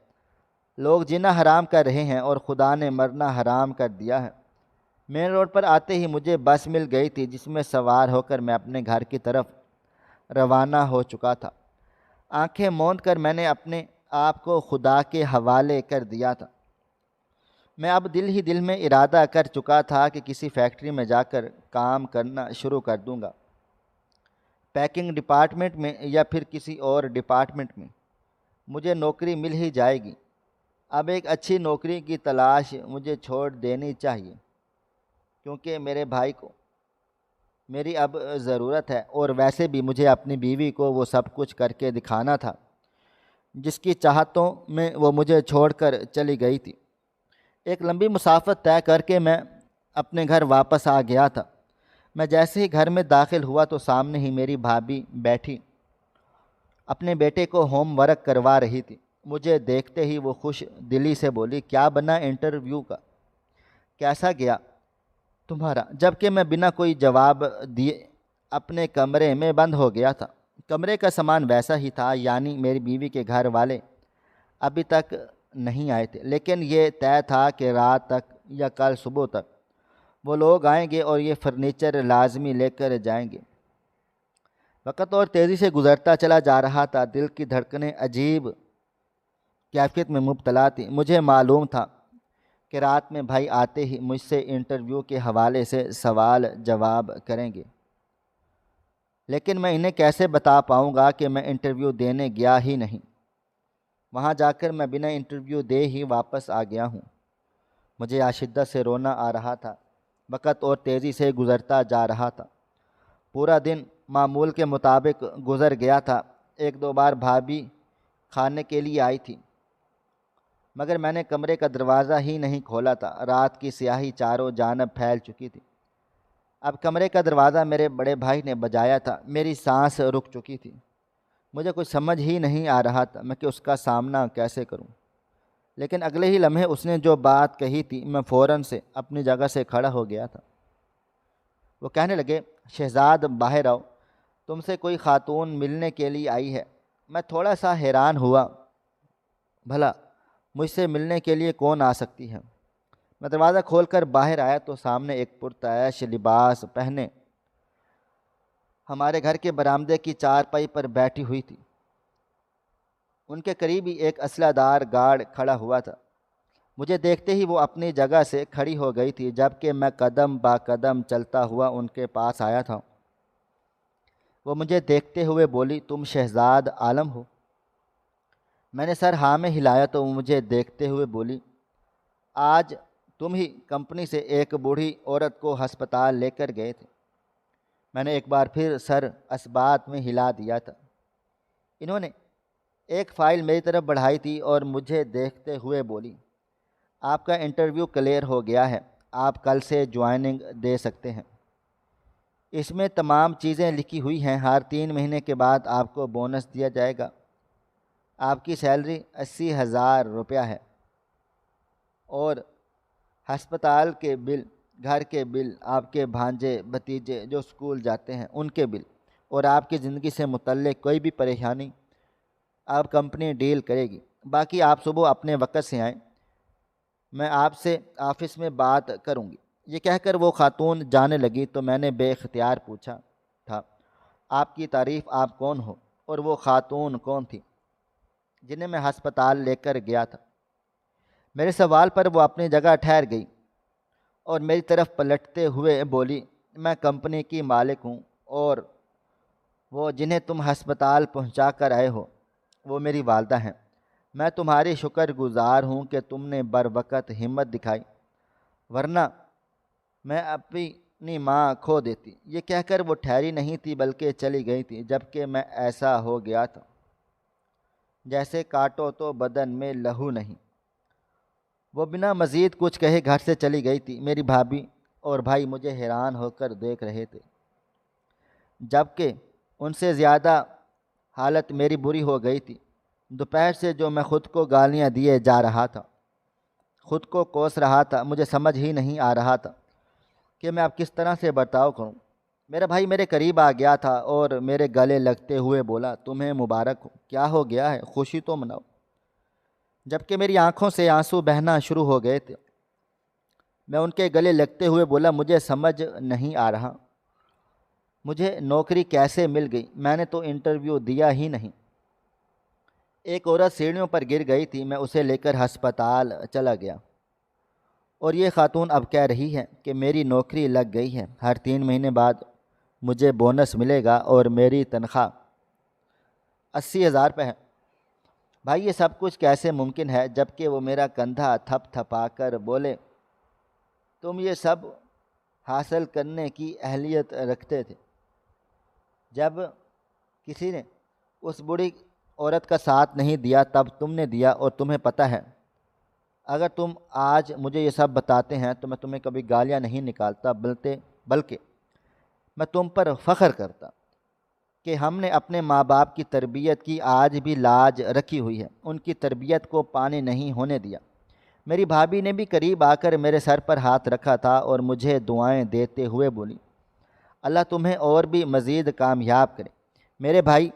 لوگ جینا حرام کر رہے ہیں اور خدا نے مرنا حرام کر دیا ہے۔ مین روڈ پر آتے ہی مجھے بس مل گئی تھی، جس میں سوار ہو کر میں اپنے گھر کی طرف روانہ ہو چکا تھا۔ آنکھیں موند کر میں نے اپنے آپ کو خدا کے حوالے کر دیا تھا۔ میں اب دل ہی دل میں ارادہ کر چکا تھا کہ کسی فیکٹری میں جا کر کام کرنا شروع کر دوں گا، پیکنگ ڈپارٹمنٹ میں یا پھر کسی اور ڈپارٹمنٹ میں مجھے نوکری مل ہی جائے گی۔ اب ایک اچھی نوکری کی تلاش مجھے چھوڑ دینی چاہیے، کیونکہ میرے بھائی کو میری اب ضرورت ہے، اور ویسے بھی مجھے اپنی بیوی کو وہ سب کچھ کر کے دکھانا تھا جس کی چاہتوں میں وہ مجھے چھوڑ کر چلی گئی تھی۔ ایک لمبی مسافت طے کر کے میں اپنے گھر واپس آ گیا تھا۔ میں جیسے ہی گھر میں داخل ہوا تو سامنے ہی میری بھابھی بیٹھی اپنے بیٹے کو ہوم ورک کروا رہی تھی۔ مجھے دیکھتے ہی وہ خوش دلی سے بولی، کیا بنا انٹرویو کا، کیسا گیا تمہارا؟ جبکہ میں بنا کوئی جواب دیے اپنے کمرے میں بند ہو گیا تھا۔ کمرے کا سامان ویسا ہی تھا، یعنی میری بیوی کے گھر والے ابھی تک نہیں آئے تھے، لیکن یہ طے تھا کہ رات تک یا کل صبح تک وہ لوگ آئیں گے اور یہ فرنیچر لازمی لے کر جائیں گے۔ وقت اور تیزی سے گزرتا چلا جا رہا تھا، دل کی دھڑکنیں عجیب کیفیت میں مبتلا تھی۔ مجھے معلوم تھا کہ رات میں بھائی آتے ہی مجھ سے انٹرویو کے حوالے سے سوال جواب کریں گے، لیکن میں انہیں کیسے بتا پاؤں گا کہ میں انٹرویو دینے گیا ہی نہیں؟ وہاں جا کر میں بنا انٹرویو دے ہی واپس آ گیا ہوں۔ مجھے شدت سے رونا آ رہا تھا۔ وقت اور تیزی سے گزرتا جا رہا تھا۔ پورا دن معمول کے مطابق گزر گیا تھا۔ ایک دو بار بھابھی کھانے کے لیے آئی تھی، مگر میں نے کمرے کا دروازہ ہی نہیں کھولا تھا۔ رات کی سیاہی چاروں جانب پھیل چکی تھی۔ اب کمرے کا دروازہ میرے بڑے بھائی نے بجایا تھا۔ میری سانس رک چکی تھی۔ مجھے کچھ سمجھ ہی نہیں آ رہا تھا میں کہ اس کا سامنا کیسے کروں، لیکن اگلے ہی لمحے اس نے جو بات کہی تھی، میں فوراً سے اپنی جگہ سے کھڑا ہو گیا تھا۔ وہ کہنے لگے، شہزاد باہر آؤ، تم سے کوئی خاتون ملنے کے لیے آئی ہے۔ میں تھوڑا سا حیران ہوا بھلا مجھ سے ملنے کے لیے کون آ سکتی ہے؟ میں دروازہ کھول کر باہر آیا تو سامنے ایک پرتعیش لباس پہنے ہمارے گھر کے برآمدے کی چارپائی پر بیٹھی ہوئی تھی۔ ان کے قریب ہی ایک اسلحہ دار گارڈ کھڑا ہوا تھا۔ مجھے دیکھتے ہی وہ اپنی جگہ سے کھڑی ہو گئی تھی، جبکہ میں قدم با قدم چلتا ہوا ان کے پاس آیا تھا۔ وہ مجھے دیکھتے ہوئے بولی، تم شہزاد عالم ہو؟ میں نے سر ہاں میں ہلایا تو وہ مجھے دیکھتے ہوئے بولی، آج تم ہی کمپنی سے ایک بوڑھی عورت کو ہسپتال لے کر گئے تھے۔ میں نے ایک بار پھر سر اسبات میں ہلا دیا تھا۔ انہوں نے ایک فائل میری طرف بڑھائی تھی اور مجھے دیکھتے ہوئے بولی، آپ کا انٹرویو کلیئر ہو گیا ہے، آپ کل سے جوائننگ دے سکتے ہیں۔ اس میں تمام چیزیں لکھی ہوئی ہیں، ہر 3 مہینے کے بعد آپ کو بونس دیا جائے گا۔ آپ کی سیلری 80,000 روپیہ ہے، اور ہسپتال کے بل، گھر کے بل، آپ کے بھانجے بھتیجے جو اسکول جاتے ہیں ان کے بل، اور آپ کی زندگی سے متعلق کوئی بھی پریشانی آپ کمپنی ڈیل کرے گی۔ باقی آپ صبح اپنے وقت سے آئیں، میں آپ سے آفس میں بات کروں گی۔ یہ کہہ کر وہ خاتون جانے لگی تو میں نے بے اختیار پوچھا تھا، آپ کی تعریف آپ کون ہو؟ اور وہ خاتون کون تھی جنہیں میں ہسپتال لے کر گیا تھا؟ میرے سوال پر وہ اپنی جگہ ٹھہر گئی اور میری طرف پلٹتے ہوئے بولی، میں کمپنی کی مالک ہوں، اور وہ جنہیں تم ہسپتال پہنچا کر آئے ہو وہ میری والدہ ہیں۔ میں تمہاری شکر گزار ہوں کہ تم نے بر وقت ہمت دکھائی، ورنہ میں اپنی ماں کھو دیتی۔ یہ کہہ کر وہ ٹھہری نہیں تھی بلکہ چلی گئی تھی، جبکہ میں ایسا ہو گیا تھا جیسے کاٹو تو بدن میں لہو نہیں۔ وہ بنا مزید کچھ کہے گھر سے چلی گئی تھی۔ میری بھابھی اور بھائی مجھے حیران ہو کر دیکھ رہے تھے، جبکہ ان سے زیادہ حالت میری بری ہو گئی تھی۔ دوپہر سے جو میں خود کو گالیاں دیے جا رہا تھا، خود کو کوس رہا تھا، مجھے سمجھ ہی نہیں آ رہا تھا کہ میں اب کس طرح سے برتاؤ کروں۔ میرا بھائی میرے قریب آ گیا تھا اور میرے گلے لگتے ہوئے بولا، تمہیں مبارک ہو، کیا ہو گیا ہے، خوشی تو مناؤ۔ جبکہ میری آنکھوں سے آنسو بہنا شروع ہو گئے تھے، میں ان کے گلے لگتے ہوئے بولا، مجھے سمجھ نہیں آ رہا، مجھے نوکری کیسے مل گئی؟ میں نے تو انٹرویو دیا ہی نہیں۔ ایک عورت سیڑھیوں پر گر گئی تھی، میں اسے لے کر ہسپتال چلا گیا، اور یہ خاتون اب کہہ رہی ہے کہ میری نوکری لگ گئی ہے، ہر 3 مہینے بعد مجھے بونس ملے گا اور میری تنخواہ 80,000 روپے ہے۔ بھائی یہ سب کچھ کیسے ممکن ہے؟ جبکہ وہ میرا کندھا تھپ تھپا کر بولے، تم یہ سب حاصل کرنے کی اہلیت رکھتے تھے جب کسی نے اس بڑی عورت کا ساتھ نہیں دیا، تب تم نے دیا، اور تمہیں پتہ ہے اگر تم آج مجھے یہ سب بتاتے ہیں تو میں تمہیں کبھی گالیاں نہیں نکالتا، بلکہ میں تم پر فخر کرتا کہ ہم نے اپنے ماں باپ کی تربیت کی آج بھی لاج رکھی ہوئی ہے، ان کی تربیت کو پانی نہیں ہونے دیا۔ میری بھابھی نے بھی قریب آ کر میرے سر پر ہاتھ رکھا تھا اور مجھے دعائیں دیتے ہوئے بولی، اللہ تمہیں اور بھی مزید کامیاب کرے میرے بھائی،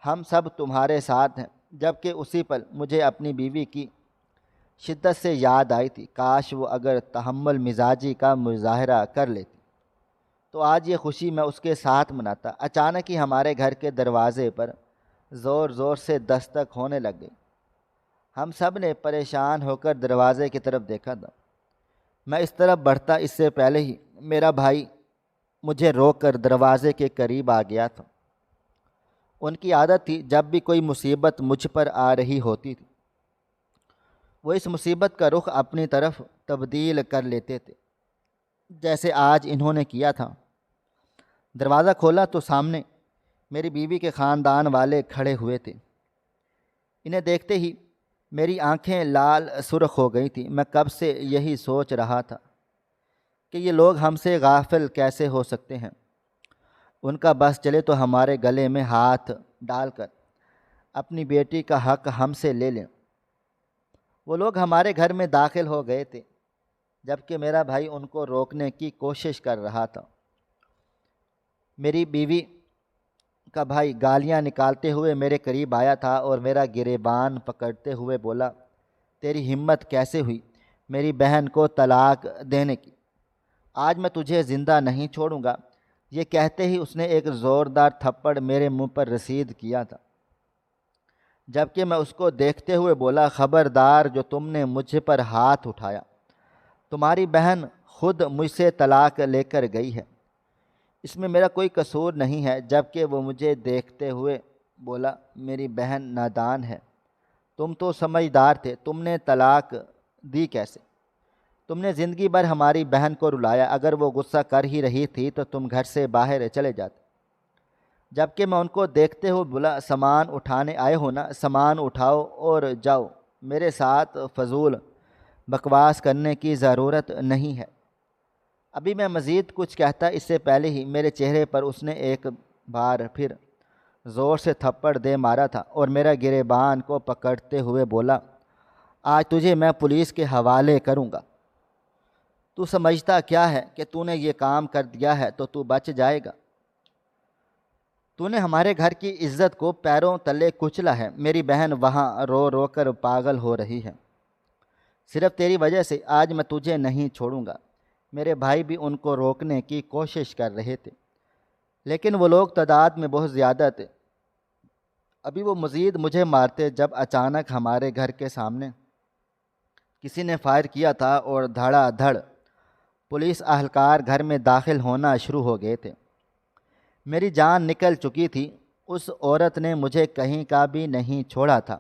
ہم سب تمہارے ساتھ ہیں۔ جبکہ اسی پل مجھے اپنی بیوی کی شدت سے یاد آئی تھی، کاش وہ اگر تحمل مزاجی کا مظاہرہ کر لیتی تو آج یہ خوشی میں اس کے ساتھ مناتا۔ اچانک ہی ہمارے گھر کے دروازے پر زور زور سے دستک ہونے لگ گئی۔ ہم سب نے پریشان ہو کر دروازے کی طرف دیکھا تھا۔ میں اس طرف بڑھتا اس سے پہلے ہی میرا بھائی مجھے روک کر دروازے کے قریب آ گیا تھا۔ ان کی عادت تھی جب بھی کوئی مصیبت مجھ پر آ رہی ہوتی تھی، وہ اس مصیبت کا رخ اپنی طرف تبدیل کر لیتے تھے، جیسے آج انہوں نے کیا تھا۔ دروازہ کھولا تو سامنے میری بیوی کے خاندان والے کھڑے ہوئے تھے۔ انہیں دیکھتے ہی میری آنکھیں لال سرخ ہو گئی تھیں۔ میں کب سے یہی سوچ رہا تھا کہ یہ لوگ ہم سے غافل کیسے ہو سکتے ہیں۔ ان کا بس چلے تو ہمارے گلے میں ہاتھ ڈال کر اپنی بیٹی کا حق ہم سے لے لیں۔ وہ لوگ ہمارے گھر میں داخل ہو گئے تھے، جبکہ میرا بھائی ان کو روکنے کی کوشش کر رہا تھا۔ میری بیوی کا بھائی گالیاں نکالتے ہوئے میرے قریب آیا تھا اور میرا گریبان پکڑتے ہوئے بولا، تیری ہمت کیسے ہوئی میری بہن کو طلاق دینے کی؟ آج میں تجھے زندہ نہیں چھوڑوں گا۔ یہ کہتے ہی اس نے ایک زوردار تھپڑ میرے منہ پر رسید کیا تھا، جبکہ میں اس کو دیکھتے ہوئے بولا، خبردار جو تم نے مجھ پر ہاتھ اٹھایا، تمہاری بہن خود مجھ سے طلاق لے کر گئی ہے، اس میں میرا کوئی قصور نہیں ہے۔ جبکہ وہ مجھے دیکھتے ہوئے بولا، میری بہن نادان ہے، تم تو سمجھدار تھے، تم نے طلاق دی کیسے؟ تم نے زندگی بھر ہماری بہن کو رلایا، اگر وہ غصہ کر ہی رہی تھی تو تم گھر سے باہر چلے جاتے۔ جبکہ میں ان کو دیکھتے ہوئے بولا، سامان اٹھانے آئے ہو نا، سامان اٹھاؤ اور جاؤ، میرے ساتھ فضول بکواس کرنے کی ضرورت نہیں ہے۔ ابھی میں مزید کچھ کہتا اس سے پہلے ہی میرے چہرے پر اس نے ایک بار پھر زور سے تھپڑ دے مارا تھا اور میرا گریبان کو پکڑتے ہوئے بولا، آج تجھے میں پولیس کے حوالے کروں گا۔ تو سمجھتا کیا ہے کہ تو نے یہ کام کر دیا ہے تو تو بچ جائے گا؟ تو نے ہمارے گھر کی عزت کو پیروں تلے کچلا ہے۔ میری بہن وہاں رو رو کر پاگل ہو رہی ہے، صرف تیری وجہ سے۔ آج میں تجھے نہیں چھوڑوں گا۔ میرے بھائی بھی ان کو روکنے کی کوشش کر رہے تھے، لیکن وہ لوگ تعداد میں بہت زیادہ تھے۔ ابھی وہ مزید مجھے مارتے جب اچانک ہمارے گھر کے سامنے کسی نے فائر کیا تھا اور دھڑا دھڑ پولیس اہلکار گھر میں داخل ہونا شروع ہو گئے تھے۔ میری جان نکل چکی تھی۔ اس عورت نے مجھے کہیں کا بھی نہیں چھوڑا تھا۔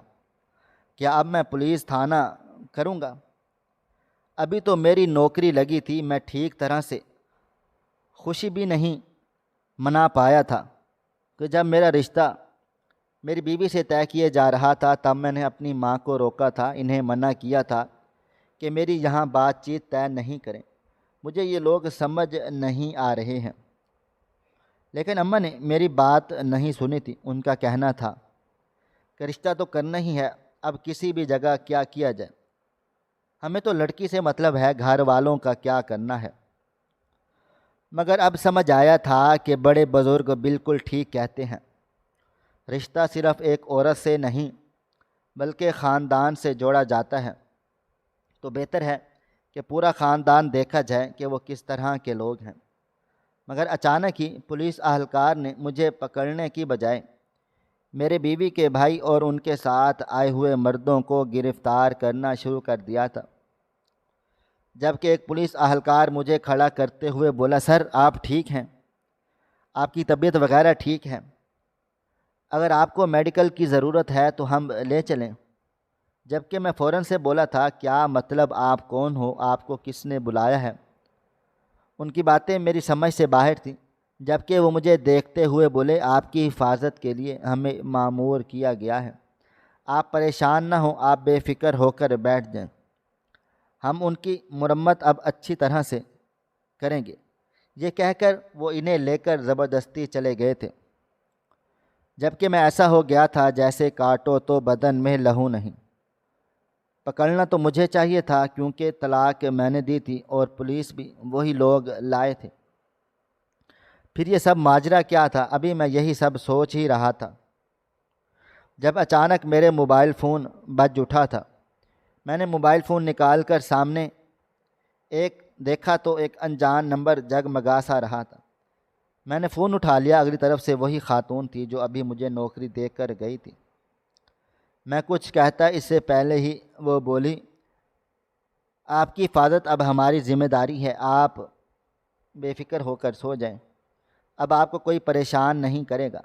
کیا اب میں پولیس تھانہ کروں گا؟ ابھی تو میری نوکری لگی تھی، میں ٹھیک طرح سے خوشی بھی نہیں منا پایا تھا کہ جب میرا رشتہ میری بیوی سے طے کیے جا رہا تھا تب میں نے اپنی ماں کو روکا تھا، انہیں منع کیا تھا کہ میری یہاں بات چیت طے نہیں کریں، مجھے یہ لوگ سمجھ نہیں آ رہے ہیں۔ لیکن اماں نے میری بات نہیں سنی تھی۔ ان کا کہنا تھا کہ رشتہ تو کرنا ہی ہے، اب کسی بھی جگہ کیا کیا جائے، ہمیں تو لڑکی سے مطلب ہے، گھر والوں کا کیا کرنا ہے۔ مگر اب سمجھ آیا تھا کہ بڑے بزرگ بالکل ٹھیک کہتے ہیں، رشتہ صرف ایک عورت سے نہیں بلکہ خاندان سے جوڑا جاتا ہے، تو بہتر ہے کہ پورا خاندان دیکھا جائے کہ وہ کس طرح کے لوگ ہیں۔ مگر اچانک ہی پولیس اہلکار نے مجھے پکڑنے کی بجائے میرے بیوی کے بھائی اور ان کے ساتھ آئے ہوئے مردوں کو گرفتار کرنا شروع کر دیا تھا۔ جبکہ ایک پولیس اہلکار مجھے کھڑا کرتے ہوئے بولا، سر آپ ٹھیک ہیں؟ آپ کی طبیعت وغیرہ ٹھیک ہے؟ اگر آپ کو میڈیکل کی ضرورت ہے تو ہم لے چلیں۔ جبکہ میں فوراً سے بولا تھا، کیا مطلب، آپ کون ہو، آپ کو کس نے بلایا ہے؟ ان کی باتیں میری سمجھ سے باہر تھیں۔ جبکہ وہ مجھے دیکھتے ہوئے بولے، آپ کی حفاظت کے لیے ہمیں مامور کیا گیا ہے، آپ پریشان نہ ہوں، آپ بے فکر ہو کر بیٹھ جائیں، ہم ان کی مرمت اب اچھی طرح سے کریں گے۔ یہ کہہ کر وہ انہیں لے کر زبردستی چلے گئے تھے، جبکہ میں ایسا ہو گیا تھا جیسے کاٹو تو بدن میں لہو نہیں۔ پکڑنا تو مجھے چاہیے تھا کیونکہ طلاق میں نے دی تھی اور پولیس بھی وہی لوگ لائے تھے۔ پھر یہ سب ماجرا کیا تھا؟ ابھی میں یہی سب سوچ ہی رہا تھا جب اچانک میرے موبائل فون بج اٹھا تھا۔ میں نے موبائل فون نکال کر سامنے دیکھا تو ایک انجان نمبر جگمگا سا رہا تھا۔ میں نے فون اٹھا لیا، اگلی طرف سے وہی خاتون تھی جو ابھی مجھے نوکری دے کر گئی تھی۔ میں کچھ کہتا اس سے پہلے ہی وہ بولی، آپ کی حفاظت اب ہماری ذمہ داری ہے، آپ بے فکر ہو کر سو جائیں، اب آپ کو کوئی پریشان نہیں کرے گا،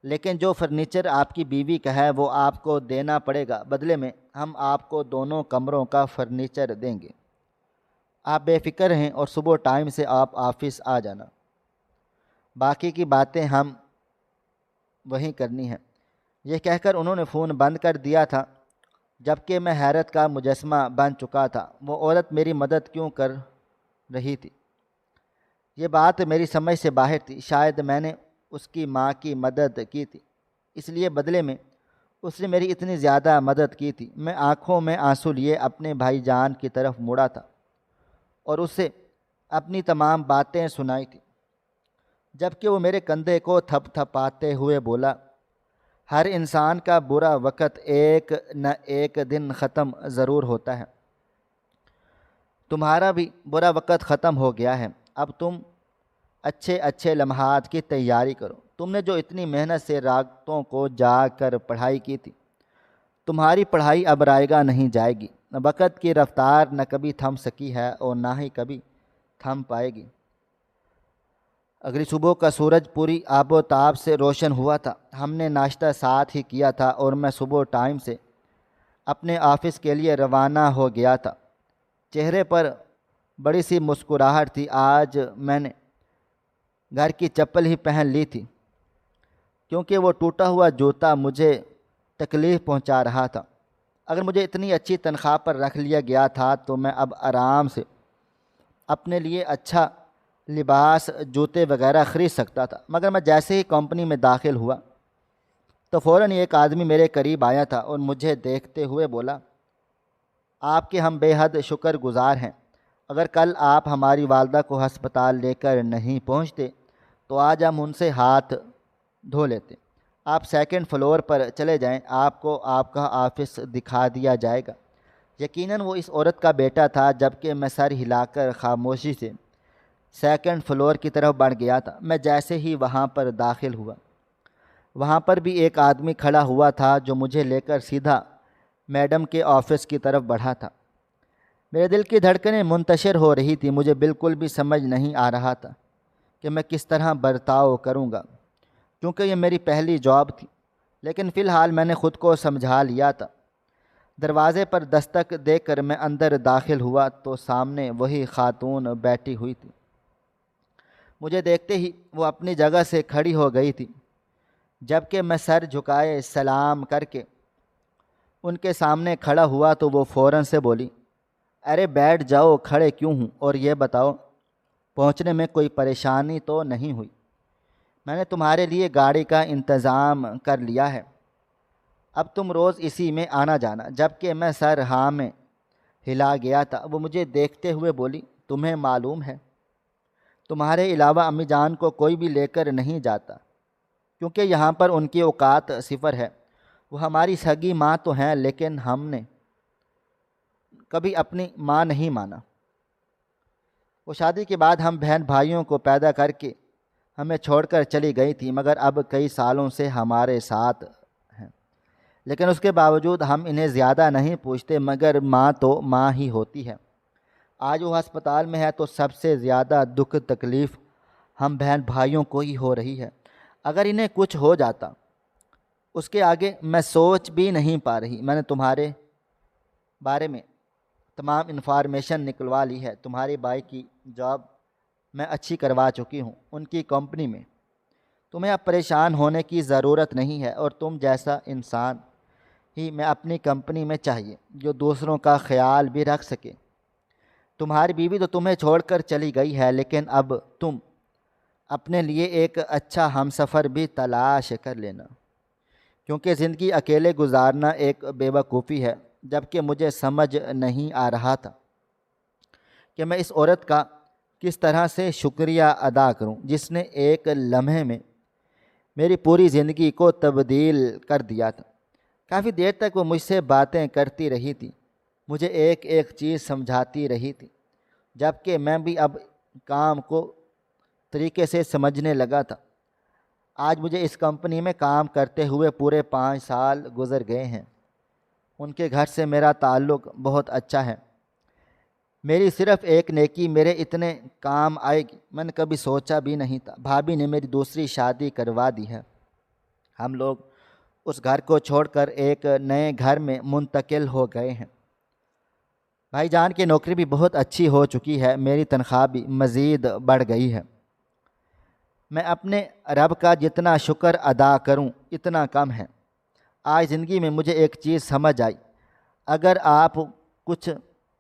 لیکن جو فرنیچر آپ کی بیوی کا ہے وہ آپ کو دینا پڑے گا، بدلے میں ہم آپ کو دونوں کمروں کا فرنیچر دیں گے، آپ بے فکر رہیں اور صبح ٹائم سے آپ آفس آ جانا، باقی کی باتیں ہم وہیں کرنی ہیں۔ یہ کہہ کر انہوں نے فون بند کر دیا تھا، جبکہ میں حیرت کا مجسمہ بن چکا تھا، وہ عورت میری مدد کیوں کر رہی تھی؟ یہ بات میری سمجھ سے باہر تھی۔ شاید میں نے اس کی ماں کی مدد کی تھی، اس لیے بدلے میں اس نے میری اتنی زیادہ مدد کی تھی۔ میں آنکھوں میں آنسو لیے اپنے بھائی جان کی طرف مڑا تھا اور اسے اپنی تمام باتیں سنائی تھی۔ جبکہ وہ میرے کندھے کو تھپ تھپاتے ہوئے بولا، ہر انسان کا برا وقت ایک نہ ایک دن ختم ضرور ہوتا ہے۔ تمہارا بھی برا وقت ختم ہو گیا ہے، اب تم اچھے اچھے لمحات کی تیاری کرو۔ تم نے جو اتنی محنت سے راتوں کو جاگ کر پڑھائی کی تھی، تمہاری پڑھائی اب رائے گاہ نہیں جائے گی۔ وقت کی رفتار نہ کبھی تھم سکی ہے اور نہ ہی کبھی تھم پائے گی۔ اگلی صبح کا سورج پوری آب و تاب سے روشن ہوا تھا۔ ہم نے ناشتہ ساتھ ہی کیا تھا اور میں صبح ٹائم سے اپنے آفس کے لیے روانہ ہو گیا تھا۔ چہرے پر بڑی سی مسکراہٹ تھی۔ آج میں نے گھر کی چپل ہی پہن لی تھی کیونکہ وہ ٹوٹا ہوا جوتا مجھے تکلیف پہنچا رہا تھا۔ اگر مجھے اتنی اچھی تنخواہ پر رکھ لیا گیا تھا تو میں اب آرام سے اپنے لیے اچھا لباس، جوتے وغیرہ خرید سکتا تھا، مگر میں جیسے ہی کمپنی میں داخل ہوا تو فوراً ایک آدمی میرے قریب آیا تھا اور مجھے دیکھتے ہوئے بولا، آپ کے ہم بے حد شکر گزار ہیں۔ اگر کل آپ ہماری والدہ کو ہسپتال لے کر نہیں پہنچتے تو آج ہم ان سے ہاتھ دھو لیتے۔ آپ سیکنڈ فلور پر چلے جائیں، آپ کو آپ کا آفس دکھا دیا جائے گا۔ یقیناً وہ اس عورت کا بیٹا تھا، جبکہ میں سر ہلا کر خاموشی سے سیکنڈ فلور کی طرف بڑھ گیا تھا۔ میں جیسے ہی وہاں پر داخل ہوا، وہاں پر بھی ایک آدمی کھڑا ہوا تھا جو مجھے لے کر سیدھا میڈم کے آفس کی طرف بڑھا تھا۔ میرے دل کی دھڑکنیں منتشر ہو رہی تھی۔ مجھے بالکل بھی سمجھ نہیں آ رہا تھا کہ میں کس طرح برتاؤ کروں گا، کیونکہ یہ میری پہلی جاب تھی، لیکن فی الحال میں نے خود کو سمجھا لیا تھا۔ دروازے پر دستک دے کر میں اندر داخل ہوا تو سامنے وہی خاتون بیٹھی ہوئی تھی۔ مجھے دیکھتے ہی وہ اپنی جگہ سے کھڑی ہو گئی تھی، جبکہ میں سر جھکائے سلام کر کے ان کے سامنے کھڑا ہوا تو وہ فوراً سے بولی، ارے بیٹھ جاؤ، کھڑے کیوں ہوں؟ اور یہ بتاؤ پہنچنے میں کوئی پریشانی تو نہیں ہوئی؟ میں نے تمہارے لیے گاڑی کا انتظام کر لیا ہے، اب تم روز اسی میں آنا جانا۔ جبکہ میں سر ہاں میں ہلا گیا تھا، وہ مجھے دیکھتے ہوئے بولی، تمہیں معلوم ہے تمہارے علاوہ امی جان کو کوئی بھی لے کر نہیں جاتا، کیونکہ یہاں پر ان کی اوقات صفر ہے۔ وہ ہماری سگی ماں تو ہیں، لیکن ہم نے کبھی اپنی ماں نہیں مانا۔ وہ شادی کے بعد ہم بہن بھائیوں کو پیدا کر کے ہمیں چھوڑ کر چلی گئی تھی، مگر اب کئی سالوں سے ہمارے ساتھ ہیں، لیکن اس کے باوجود ہم انہیں زیادہ نہیں پوچھتے، مگر ماں تو ماں ہی ہوتی ہے۔ آج وہ ہسپتال میں ہے تو سب سے زیادہ دکھ تکلیف ہم بہن بھائیوں کو ہی ہو رہی ہے۔ اگر انہیں کچھ ہو جاتا، اس کے آگے میں سوچ بھی نہیں پا رہی۔ میں نے تمہارے بارے میں تمام انفارمیشن نکلوا لی ہے۔ تمہارے بھائی کی جاب میں اچھی کروا چکی ہوں ان کی کمپنی میں۔ تمہیں اب پریشان ہونے کی ضرورت نہیں ہے، اور تم جیسا انسان ہی میں اپنی کمپنی میں چاہیے جو دوسروں کا خیال بھی رکھ سکے۔ تمہاری بیوی تو تمہیں چھوڑ کر چلی گئی ہے، لیکن اب تم اپنے لیے ایک اچھا ہمسفر بھی تلاش کر لینا، کیونکہ زندگی اکیلے گزارنا ایک بیوقوفی ہے۔ جبکہ مجھے سمجھ نہیں آ رہا تھا کہ میں اس عورت کا کس طرح سے شکریہ ادا کروں جس نے ایک لمحے میں میری پوری زندگی کو تبدیل کر دیا تھا۔ کافی دیر تک وہ مجھ سے باتیں کرتی رہی تھی، مجھے ایک ایک چیز سمجھاتی رہی تھی، جبکہ میں بھی اب کام کو طریقے سے سمجھنے لگا تھا۔ آج مجھے اس کمپنی میں کام کرتے ہوئے پورے 5 سال گزر گئے ہیں۔ ان کے گھر سے میرا تعلق بہت اچھا ہے۔ میری صرف ایک نیکی میرے اتنے کام آئے گی، میں نے کبھی سوچا بھی نہیں تھا۔ بھابھی نے میری دوسری شادی کروا دی ہے۔ ہم لوگ اس گھر کو چھوڑ کر ایک نئے گھر میں منتقل ہو گئے ہیں۔ بھائی جان کی نوکری بھی بہت اچھی ہو چکی ہے، میری تنخواہ بھی مزید بڑھ گئی ہے۔ میں اپنے رب کا جتنا شکر ادا کروں اتنا کم ہے۔ آج زندگی میں مجھے ایک چیز سمجھ آئی، اگر آپ کچھ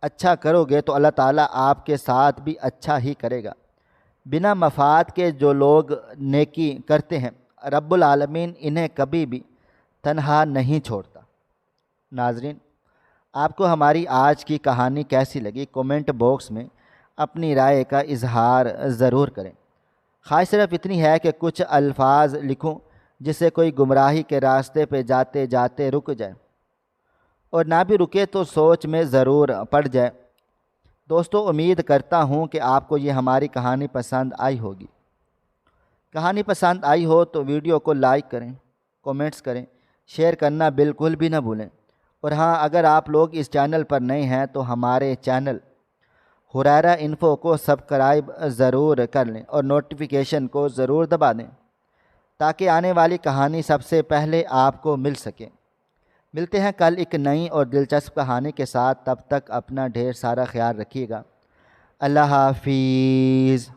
اچھا کرو گے تو اللہ تعالیٰ آپ کے ساتھ بھی اچھا ہی کرے گا۔ بنا مفاد کے جو لوگ نیکی کرتے ہیں، رب العالمین انہیں کبھی بھی تنہا نہیں چھوڑتا۔ ناظرین، آپ کو ہماری آج کی کہانی کیسی لگی؟ کومنٹ باکس میں اپنی رائے کا اظہار ضرور کریں۔ خواہش صرف اتنی ہے کہ کچھ الفاظ لکھوں جس سے کوئی گمراہی کے راستے پہ جاتے جاتے رک جائے، اور نہ بھی رکے تو سوچ میں ضرور پڑ جائے۔ دوستو، امید کرتا ہوں کہ آپ کو یہ ہماری کہانی پسند آئی ہوگی۔ کہانی پسند آئی ہو تو ویڈیو کو لائک کریں، کومنٹس کریں، شیئر کرنا بالکل بھی نہ بھولیں۔ اور ہاں، اگر آپ لوگ اس چینل پر نئے ہیں تو ہمارے چینل ہریرہ انفو کو سبسکرائب ضرور کر لیں اور نوٹیفیکیشن کو ضرور دبا دیں تاکہ آنے والی کہانی سب سے پہلے آپ کو مل سکے۔ ملتے ہیں کل ایک نئی اور دلچسپ کہانی کے ساتھ، تب تک اپنا ڈھیر سارا خیال رکھیے گا۔ اللہ حافظ۔